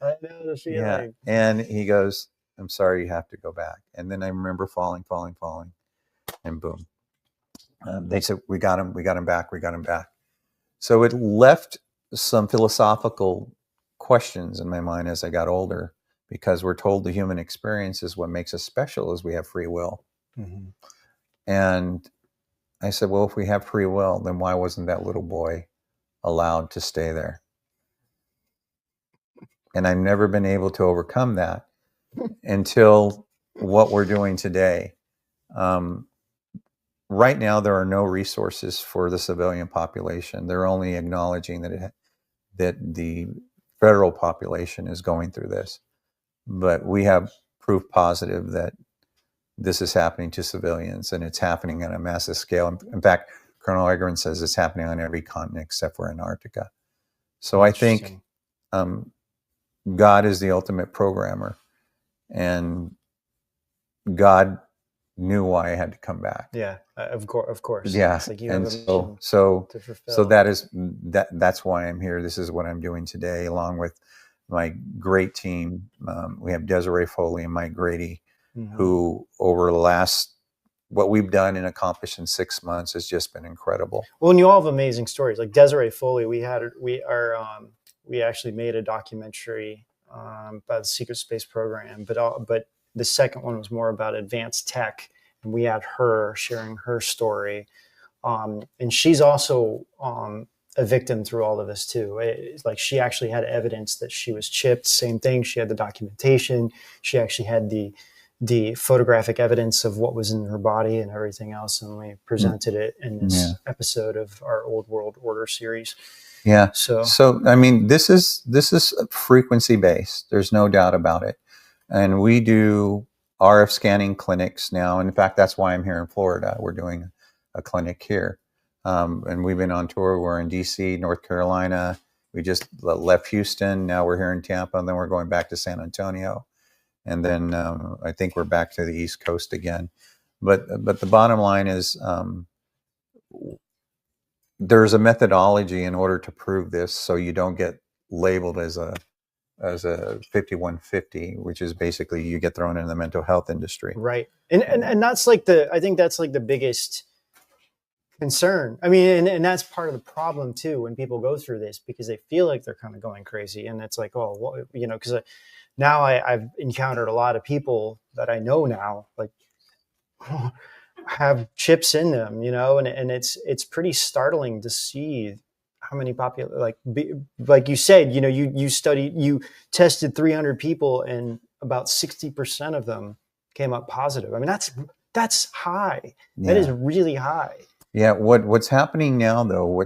I know the feeling. Yeah. And he goes, I'm sorry you have to go back. And then I remember falling, and boom. They said, we got him back. So it left some philosophical questions in my mind as I got older, because we're told the human experience is what makes us special, is we have free will. Mm-hmm. And I said, well, if we have free will, then why wasn't that little boy allowed to stay there? And I've never been able to overcome that until what we're doing today. Right now, there are no resources for the civilian population. They're only acknowledging that the federal population is going through this. But we have proof positive that this is happening to civilians, and it's happening at a massive scale. In fact, Colonel Eggerin says it's happening on every continent except for Antarctica. So I think God is the ultimate programmer, and God knew why I had to come back. Yeah, of course. Yeah, it's like you and have so fulfill. that's why I'm here. This is what I'm doing today, along with my great team. We have Desiree Foley and Mike Grady, mm-hmm. who over the last, what we've done and accomplished in 6 months has just been incredible. Well, and you all have amazing stories. Like Desiree Foley, we actually made a documentary about the secret space program, but the second one was more about advanced tech, and we had her sharing her story. And she's also a victim through all of this too. It's like she actually had evidence that she was chipped. Same thing. She had the documentation. She actually had the photographic evidence of what was in her body and everything else. And we presented it in this episode of our Old World Order series. Yeah. So I mean, this is frequency based. There's no doubt about it. And we do RF scanning clinics now. In fact, that's why I'm here in Florida. We're doing a clinic here. And we've been on tour. We're in DC, North Carolina. We just left Houston. Now we're here in Tampa, and then we're going back to San Antonio. And then I think we're back to the East Coast again. But the bottom line is there's a methodology in order to prove this, so you don't get labeled as a 5150, which is basically you get thrown in the mental health industry. Right. And that's like I think that's like the biggest concern. I mean, and that's part of the problem too, when people go through this, because they feel like they're kind of going crazy, and it's like, oh, well, you know, because now I've encountered a lot of people that I know now, like have chips in them, you know, and it's pretty startling to see how many like you said, you know, you tested 300 people and about 60% of them came up positive. I mean, that's high. Yeah. That is really high. Yeah. What's happening now though,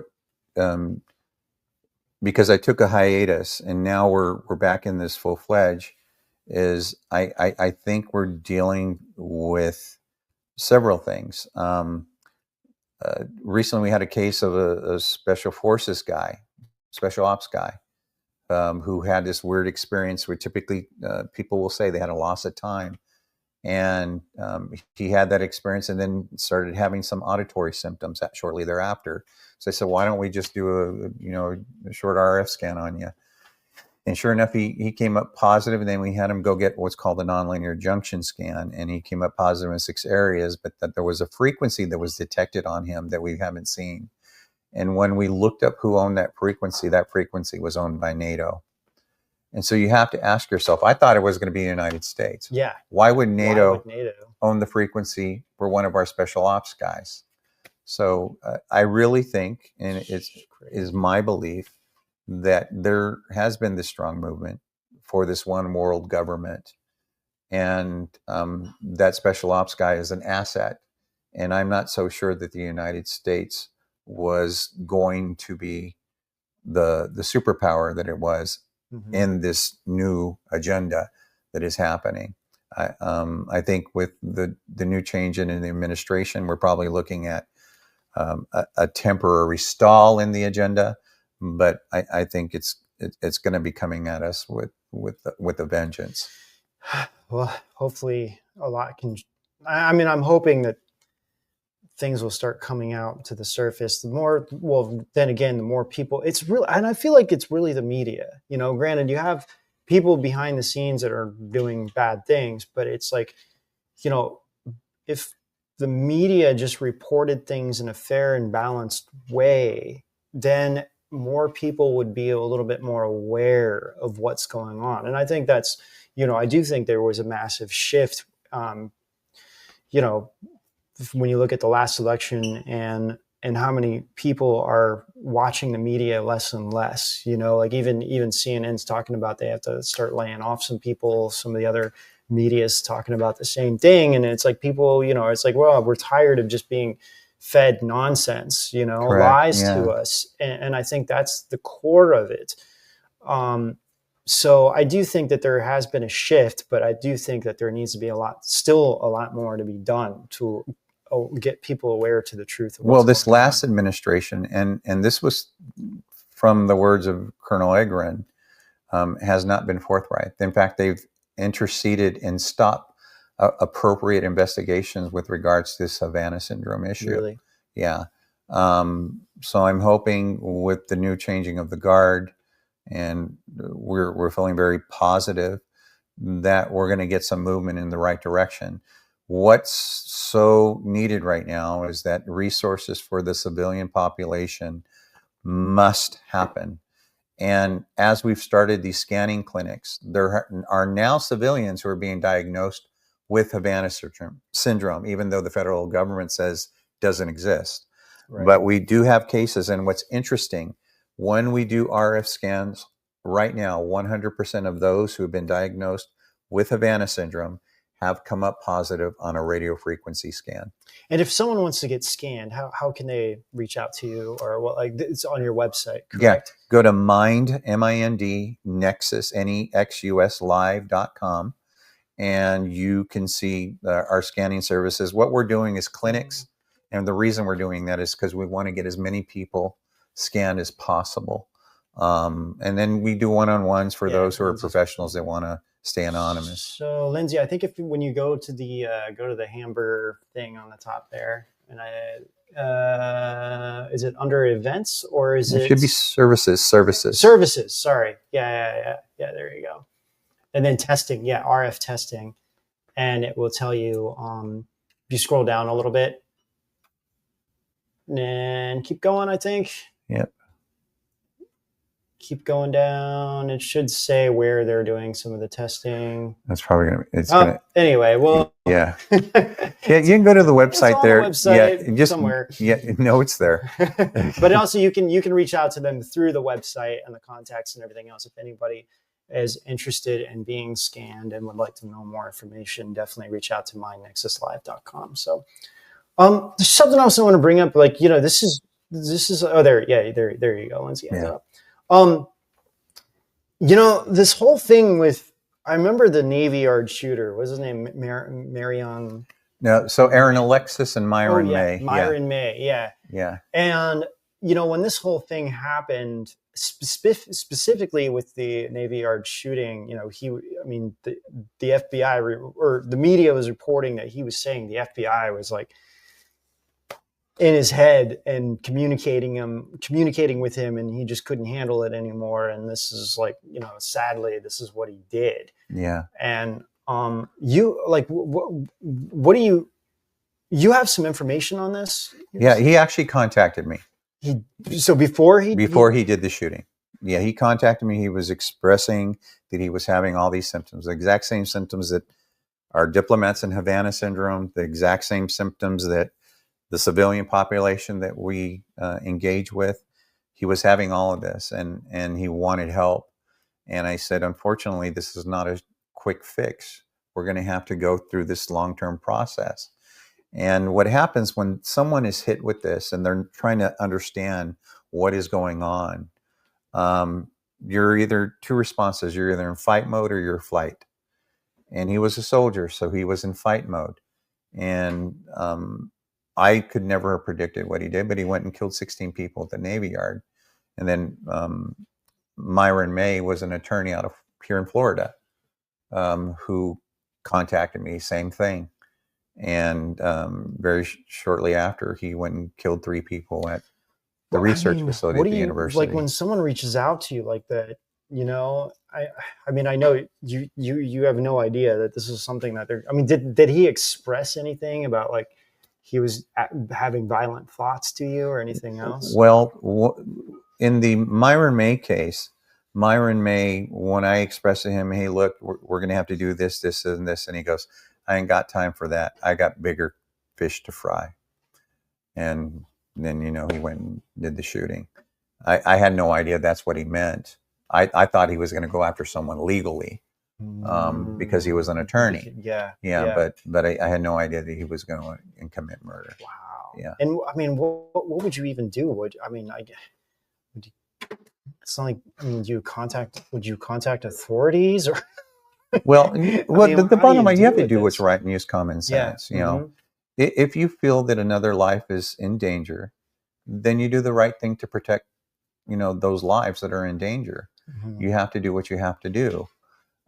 because I took a hiatus and now we're back in this full-fledged, is I think we're dealing with several things. Recently we had a case of a special forces guy, special ops guy, who had this weird experience where typically people will say they had a loss of time. And he had that experience and then started having some auditory symptoms shortly thereafter. So I said, why don't we just do a short RF scan on you? And sure enough, he came up positive, and then we had him go get what's called a nonlinear junction scan, and he came up positive in 6 areas, but that there was a frequency that was detected on him that we haven't seen. And when we looked up who owned that frequency was owned by NATO. And so you have to ask yourself, I thought it was going to be the United States. Yeah. Why would NATO own the frequency for one of our special ops guys? So I really think, and it is my belief, that there has been this strong movement for this one world government, and that special ops guy is an asset. And I'm not so sure that the United States was going to be the superpower that it was in this new agenda that is happening. I think with the new change in the administration, we're probably looking at a temporary stall in the agenda, but I think it's going to be coming at us with a vengeance. Well, hopefully a lot can. I mean, I'm hoping that things will start coming out to the surface. Then again, the more people, it's real. And I feel like it's really the media, you know, granted you have people behind the scenes that are doing bad things, but it's like, you know, if the media just reported things in a fair and balanced way, then more people would be a little bit more aware of what's going on. And I think that's, you know, I do think there was a massive shift, you know, when you look at the last election and how many people are watching the media less and less, you know, like even CNN's talking about they have to start laying off some people. Some of the other media is talking about the same thing. And it's like people, you know, it's like, well, we're tired of just being fed nonsense, you know, Correct. lies to us. And I think that's the core of it. So I do think that there has been a shift, but I do think that there needs to be still a lot more to be done to get people aware to the truth of what's this going last on. administration, and this was from the words of Colonel Egren, has not been forthright. In fact, they've interceded and stopped appropriate investigations with regards to this Havana syndrome issue. Really? Yeah. So I'm hoping with the new changing of the guard, and we're feeling very positive that we're going to get some movement in the right direction. What's so needed right now is that resources for the civilian population must happen. And as we've started these scanning clinics, there are now civilians who are being diagnosed with Havana syndrome, even though the federal government says doesn't exist. Right. But we do have cases. And what's interesting, when we do RF scans right now, 100% of those who have been diagnosed with Havana syndrome have come up positive on a radio frequency scan. And if someone wants to get scanned, how can they reach out to you, or what? Like, it's on your website, correct? Yeah, go to Mind, M-I-N-D, Nexus, N-E-X-U-S live.com, and you can see our scanning services. What we're doing is clinics, and the reason we're doing that is because we want to get as many people scanned as possible. And then we do one-on-ones for those who are professionals that want to stay anonymous. So, Lindsay, I think when you go to the hamburger thing on the top there, and is it under events or is it? It should be services. Services. Sorry. Yeah. There you go. And then testing. Yeah, RF testing, and it will tell you. If you scroll down a little bit, and keep going. I think. Yep. Keep going down. It should say where they're doing some of the testing. That's probably going to be, it's going to. Anyway, well. Yeah. Yeah, you can go to the website there. Website just somewhere. Yeah, no, it's there. But also you can reach out to them through the website and the contacts and everything else. If anybody is interested in being scanned and would like to know more information, definitely reach out to mynexuslive.com. So there's something else I want to bring up. Like, this is there you go, Lindsay. Yeah. This whole thing with, I remember the Navy Yard shooter. What's his name? Marion. No, so Aaron Alexis and Myron May. Myron May, yeah. Yeah. And, when this whole thing happened, specifically with the Navy Yard shooting, the FBI or the media was reporting that he was saying the FBI was like in his head and communicating with him, and he just couldn't handle it anymore. And this is like, sadly, this is what he did. Yeah. And you like, what do you have some information on this? Yeah, he actually contacted me. Before he did the shooting. Yeah, he contacted me. He was expressing that he was having all these symptoms, the exact same symptoms that our diplomats in Havana syndrome, the exact same symptoms that the civilian population that we engage with. He was having all of this, and he wanted help. And I said, unfortunately, this is not a quick fix. We're going to have to go through this long-term process. And what happens when someone is hit with this and they're trying to understand what is going on, you're either two responses. You're either in fight mode or you're flight. And he was a soldier, so he was in fight mode. And I could never have predicted what he did, but he went and killed 16 people at the Navy Yard. And then Myron May was an attorney out of here in Florida who contacted me, same thing. And very shortly after, he went and killed 3 people at the research facility at the university. Like when someone reaches out to you like that, I know you have no idea that this is something that they're, did he express anything about like he was having violent thoughts to you or anything else? Well, in the Myron May case, Myron May, when I expressed to him, hey, look, we're going to have to do this, this, and this. And he goes, I ain't got time for that. I got bigger fish to fry. And then, he went and did the shooting. I had no idea that's what he meant. I thought he was going to go after someone legally because he was an attorney. Yeah. But I had no idea that he was going to commit murder. Wow. Yeah. And what would you even do? It's not like, would you contact authorities or? Well, the bottom line, you have to do what's right and use common sense. Yeah. If you feel that another life is in danger, then you do the right thing to protect, those lives that are in danger. Mm-hmm. You have to do what you have to do.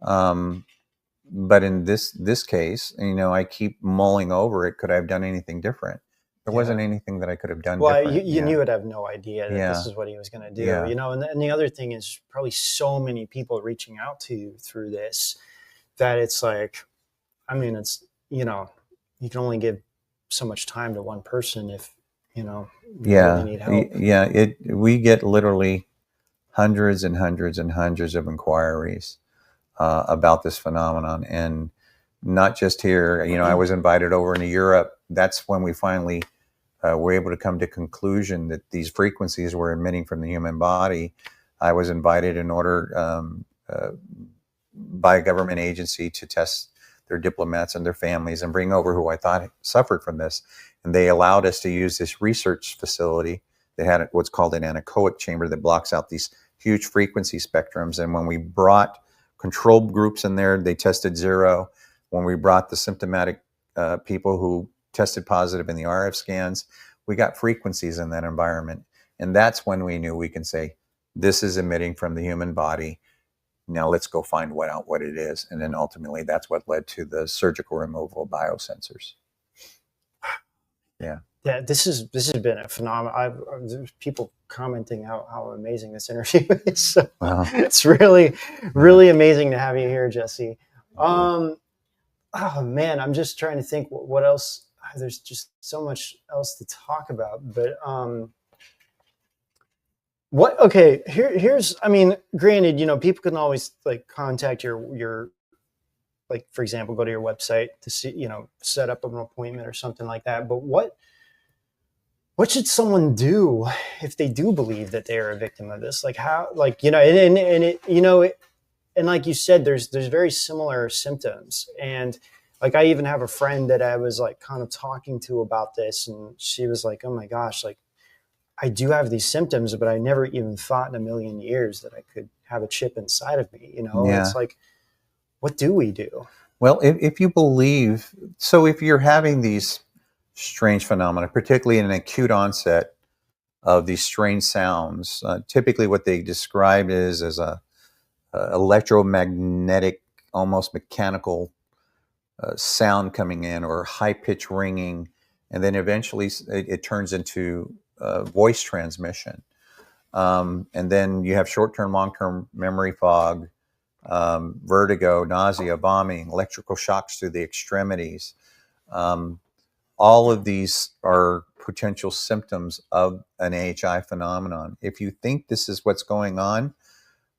But in this case, I keep mulling over it. Could I have done anything different? There wasn't anything that I could have done different. Well, you would have no idea that this is what he was going to do. Yeah. And the other thing is probably so many people reaching out to you through this that it's like, it's, you can only give so much time to one person if, you really need help. Yeah. We get literally hundreds and hundreds and hundreds of inquiries about this phenomenon. And not just here, I was invited over into Europe. That's when we finally were able to come to conclusion that these frequencies were emitting from the human body. I was invited in order by a government agency to test their diplomats and their families and bring over who I thought suffered from this. And they allowed us to use this research facility that had what's called an anechoic chamber that blocks out these huge frequency spectrums. And when we brought control groups in there, they tested 0. When we brought the symptomatic people who tested positive in the RF scans, we got frequencies in that environment. And that's when we knew we can say, this is emitting from the human body. Now let's go find what it is. And then ultimately that's what led to the surgical removal of biosensors. Yeah. Yeah, this has been a phenomenal. There's people commenting how amazing this interview is. So Wow. it's really amazing to have you here, Jesse. Oh man, I'm just trying to think what else. There's just so much else to talk about, but here's, I mean, granted, people can always like contact your like, for example, go to your website to see, set up an appointment or something like that. But what should someone do if they do believe that they are a victim of this? Like how, like, and like you said, there's very similar symptoms. And like, I even have a friend that I was like kind of talking to about this, and she was like, oh my gosh, like I do have these symptoms, but I never even thought in a million years that I could have a chip inside of me. It's like, what do we do? Well, if you believe, so if you're having these strange phenomena, particularly in an acute onset of these strange sounds, typically what they describe is as a electromagnetic, almost mechanical sound coming in, or high-pitched ringing, and then eventually it turns into voice transmission. And then you have short-term, long-term memory fog, vertigo, nausea, vomiting, electrical shocks to the extremities. All of these are potential symptoms of an AHI phenomenon. If you think this is what's going on,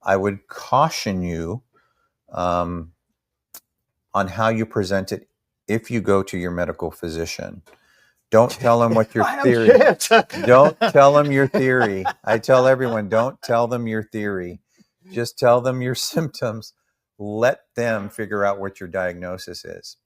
I would caution you on how you present it if you go to your medical physician. Don't tell them what your theory is. Don't tell them your theory. I tell everyone, don't tell them your theory. Just tell them your symptoms. Let them figure out what your diagnosis is.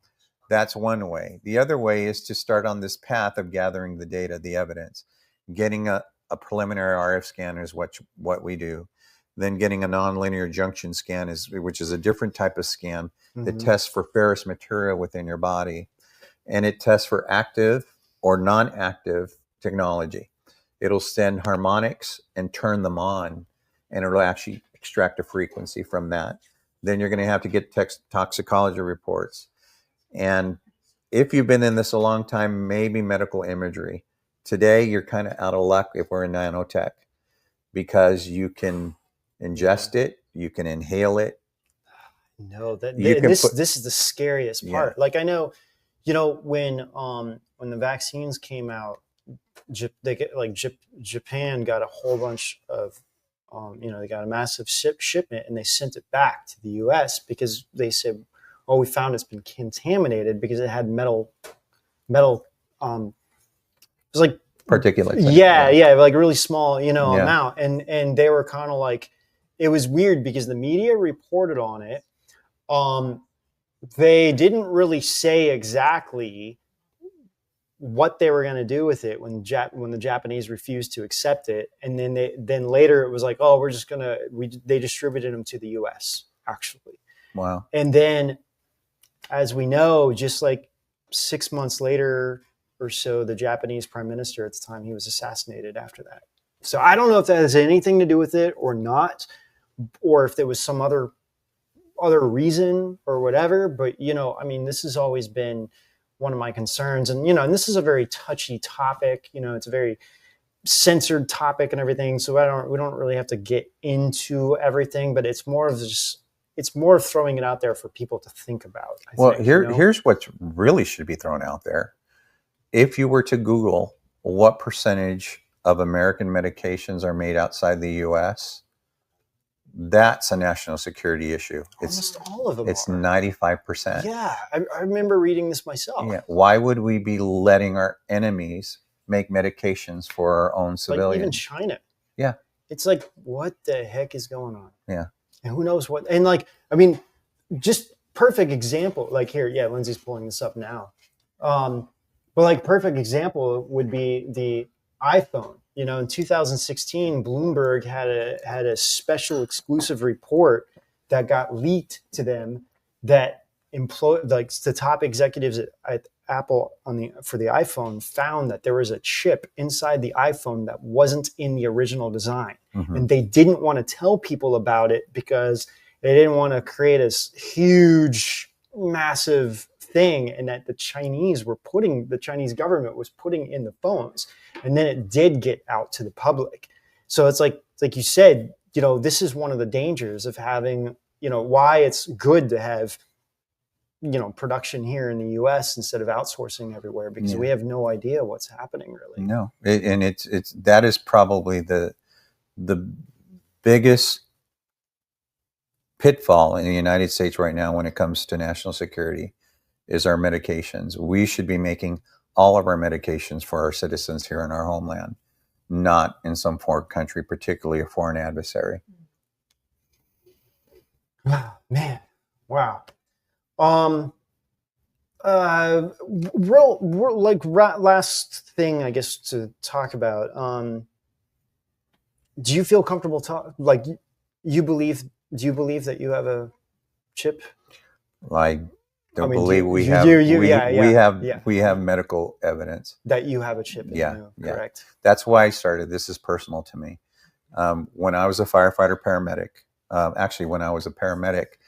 That's one way. The other way is to start on this path of gathering the data, the evidence. Getting a preliminary RF scan is what we do. Then getting a nonlinear junction scan, which is a different type of scan that tests for ferrous material within your body. And it tests for active or non-active technology. It'll send harmonics and turn them on, and it'll actually extract a frequency from that. Then you're going to have to get toxicology reports. And if you've been in this a long time, maybe medical imagery. Today, you're kind of out of luck if we're in nanotech, because you can ingest it, you can inhale it. No, this is the scariest part. Yeah. Like I know, when the vaccines came out, Japan got a whole bunch of, they got a massive shipment, and they sent it back to the U.S. because they said, "Oh, we found it's been contaminated because it had metal. It was like particulates. Yeah, like really small, amount." And they were kind of like, it was weird because the media reported on it. They didn't really say exactly what they were going to do with it when the Japanese refused to accept it, and then later it was like, oh, we're just they distributed them to the U.S. actually. Wow. And then, as we know, just like 6 months later or so, the Japanese prime minister at the time, he was assassinated after that. So I don't know if that has anything to do with it or not, or if there was some other reason or whatever. But, this has always been one of my concerns. And, and this is a very touchy topic. It's a very censored topic and everything. So we don't really have to get into everything, but it's more of throwing it out there for people to think about. Here's what really should be thrown out there. If you were to Google what percentage of American medications are made outside the U.S., that's a national security issue. Almost all of them. It's 95%. Yeah, I remember reading this myself. Yeah. Why would we be letting our enemies make medications for our own civilians? Like even China. Yeah. It's like, what the heck is going on? Yeah. And who knows what? And just perfect example. Like here, yeah, Lindsay's pulling this up now. But like perfect example would be the iPhone. In 2016, Bloomberg had a special exclusive report that got leaked to them that the top executives at Apple for the iPhone found that there was a chip inside the iPhone that wasn't in the original design. Mm-hmm. And they didn't want to tell people about it because they didn't want to create this huge, massive thing, and that the Chinese government was putting in the phones, and then it did get out to the public. So it's like you said, this is one of the dangers of having, why it's good to have, production here in the US instead of outsourcing everywhere, because we have no idea what's happening really. No, that is probably the biggest pitfall in the United States right now when it comes to national security is our medications. We should be making all of our medications for our citizens here in our homeland, not in some foreign country, particularly a foreign adversary. Man, wow. Last thing, I guess, to talk about. Do you feel comfortable do you believe that you have a chip? I don't believe we have medical evidence that you have a chip in you, correct? That's why I started. This is personal to me. When I was a firefighter paramedic, actually when I was a paramedic,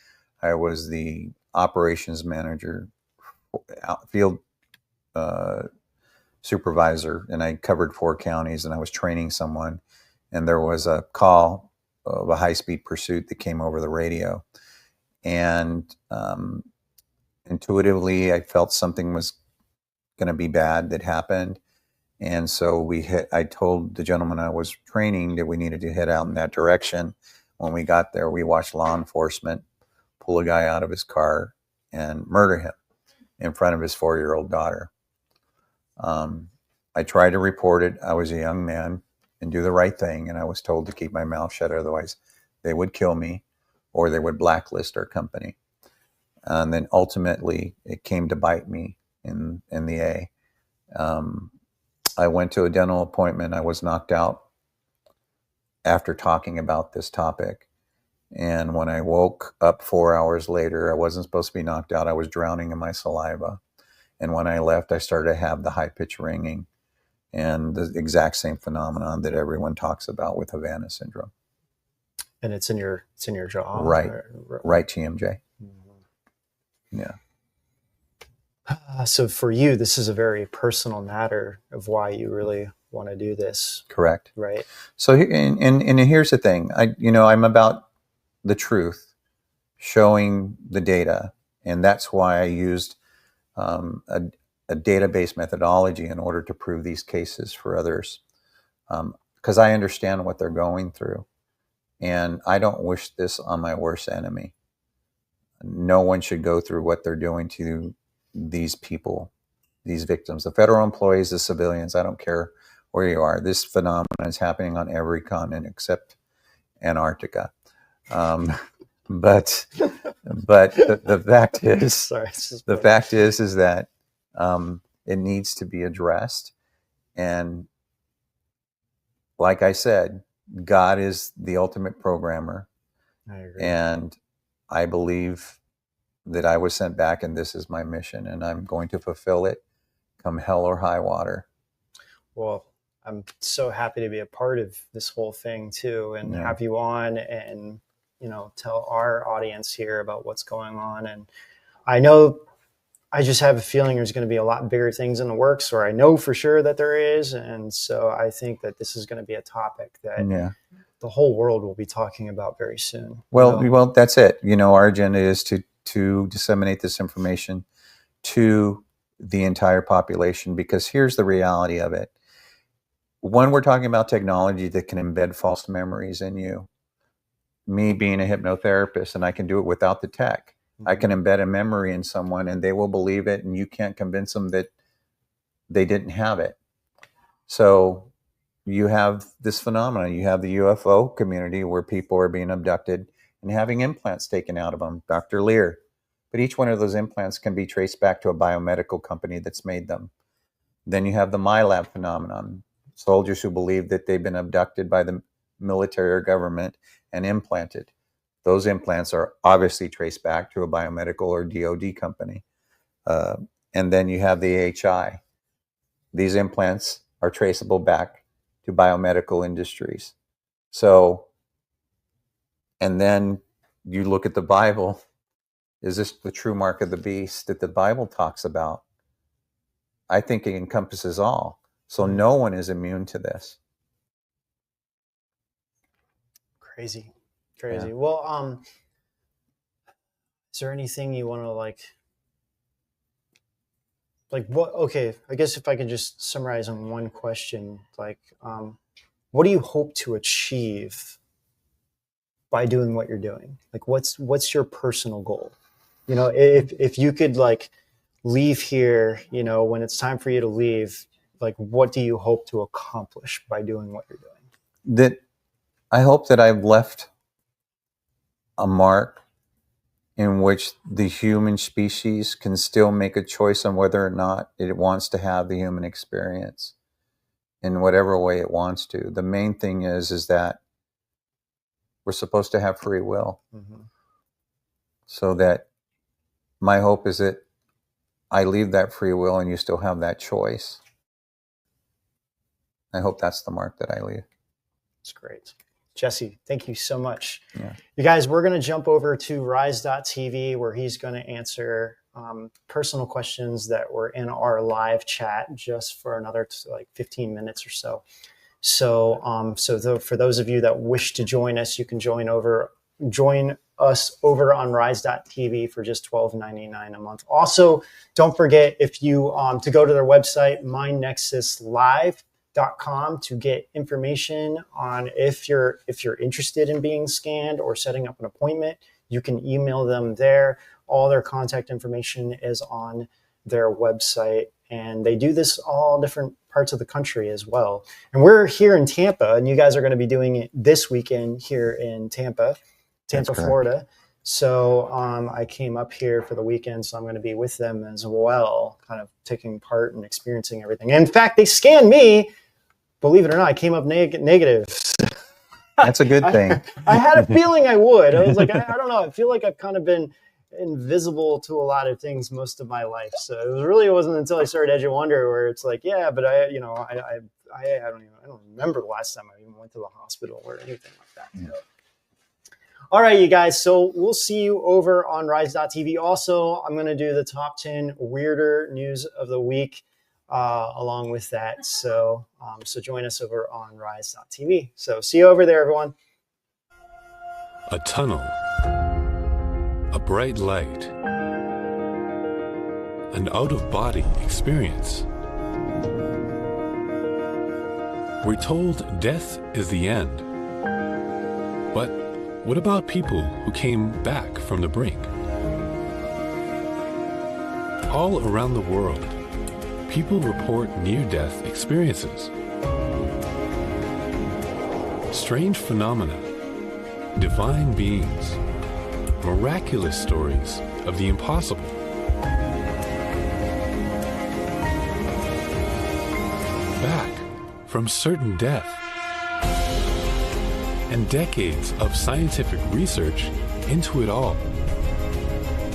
I was the operations manager, field supervisor, and I covered 4 counties, and I was training someone, and there was a call of a high-speed pursuit that came over the radio, and intuitively I felt something was going to be bad that happened, and so I told the gentleman I was training that we needed to head out in that direction. When we got there, we watched law enforcement pull a guy out of his car and murder him in front of his 4-year-old daughter. I tried to report it. I was a young man and do the right thing, and I was told to keep my mouth shut, otherwise they would kill me or they would blacklist our company. And then ultimately it came to bite me in the A. I went to a dental appointment. I was knocked out after talking about this topic. And when I woke up 4 hours later, I wasn't supposed to be knocked out. I was drowning in my saliva. And when I left, I started to have the high-pitched ringing and the exact same phenomenon that everyone talks about with Havana syndrome. And it's in your jaw? Right. Right TMJ. Mm-hmm. Yeah. So for you, this is a very personal matter of why you really want to do this. Correct. Right. So, and here's the thing. I'm about the truth, showing the data, and that's why I used a database methodology in order to prove these cases for others, because I understand what they're going through, and I don't wish this on my worst enemy. No one should go through what they're doing to these people, these victims, the federal employees, the civilians. I don't care where you are. This phenomenon is happening on every continent except Antarctica. But the fact is, is that it needs to be addressed. And like I said, God is the ultimate programmer. I agree. And I believe that I was sent back, and this is my mission, and I'm going to fulfill it come hell or high water. Well, I'm so happy to be a part of this whole thing too, and have you on and, tell our audience here about what's going on. And I just have a feeling there's going to be a lot bigger things in the works, or I know for sure that there is. And so I think that this is going to be a topic that the whole world will be talking about very soon. Well, that's it. Our agenda is to disseminate this information to the entire population, because here's the reality of it. When we're talking about technology that can embed false memories in you, me being a hypnotherapist, and I can do it without the tech, I can embed a memory in someone and they will believe it, and you can't convince them that they didn't have it. So you have this phenomenon. You have the UFO community where people are being abducted and having implants taken out of them, Dr. Lear. But each one of those implants can be traced back to a biomedical company that's made them. Then you have the MyLab phenomenon, soldiers who believe that they've been abducted by the military or government and implanted. Those implants are obviously traced back to a biomedical or DOD company. And then you have the AHI. These implants are traceable back to biomedical industries. So, and then you look at the Bible, Is this the true mark of the beast that the Bible talks about? I think it encompasses all. So no one is immune to this. Crazy. Yeah. Yeah. Well, is there anything you want to like what? Okay, I guess if I could just summarize on one question, like, what do you hope to achieve by doing what you're doing? Like, what's your personal goal? You know, if you could like leave here, you know, when it's time for you to leave, like, what do you hope to accomplish by doing what you're doing? That I hope that I've left a mark in which the human species can still make a choice on whether or not it wants to have the human experience in whatever way it wants to. The main thing is that we're supposed to have free will. Mm-hmm. So that my hope is that I leave that free will and you still have that choice. I hope that's the mark that I leave. That's great. Jesse, thank you so much. Yeah. You guys, we're going to jump over to rise.tv where he's going to answer personal questions that were in our live chat just for another 15 minutes or so. So for those of you that wish to join us, you can join us over on rise.tv for just $12.99 a month. Also, don't forget if you to go to their website, MindNexusLive.com, to get information on if you're interested in being scanned or setting up an appointment. You can email them there. All their contact information is on their website, and they do this all different parts of the country as well. And we're here in Tampa, and you guys are going to be doing it this weekend here in Tampa, Florida. So I came up here for the weekend, so I'm going to be with them as well, kind of taking part and experiencing everything. And in fact, they scanned me. Believe it or not, I came up negative. That's a good thing. I had a feeling I would. I was like, I don't know. I feel like I've kind of been invisible to a lot of things most of my life. So it wasn't until I started Edge of Wonder where it's like, yeah, but I don't remember the last time I even went to the hospital or anything like that. Yeah. All right, you guys. So we'll see you over on rise.tv. Also, I'm going to do the top 10 weirder news of the week along with that. So join us over on rise.tv. So see you over there, everyone. A tunnel, a bright light, an out-of-body experience. We're told death is the end. But what about people who came back from the brink? All around the world, people report near-death experiences. Strange phenomena, divine beings, miraculous stories of the impossible. Back from certain death. And decades of scientific research into it all.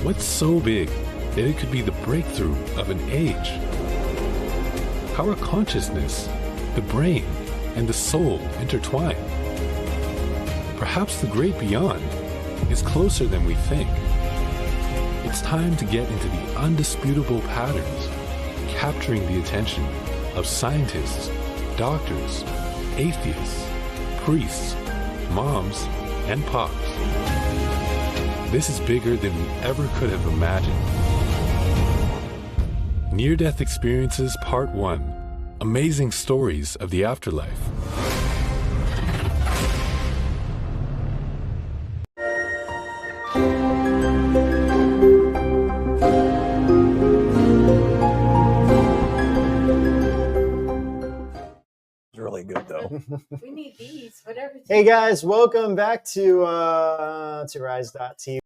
What's so big that it could be the breakthrough of an age? How are consciousness, the brain, and the soul intertwined? Perhaps the great beyond is closer than we think. It's time to get into the undisputable patterns, capturing the attention of scientists, doctors, atheists, priests, moms, and pops. This is bigger than we ever could have imagined. Near-Death Experiences Part 1. Amazing Stories of the Afterlife. Really good though. We need these, whatever. Hey guys, welcome back to rise.tv.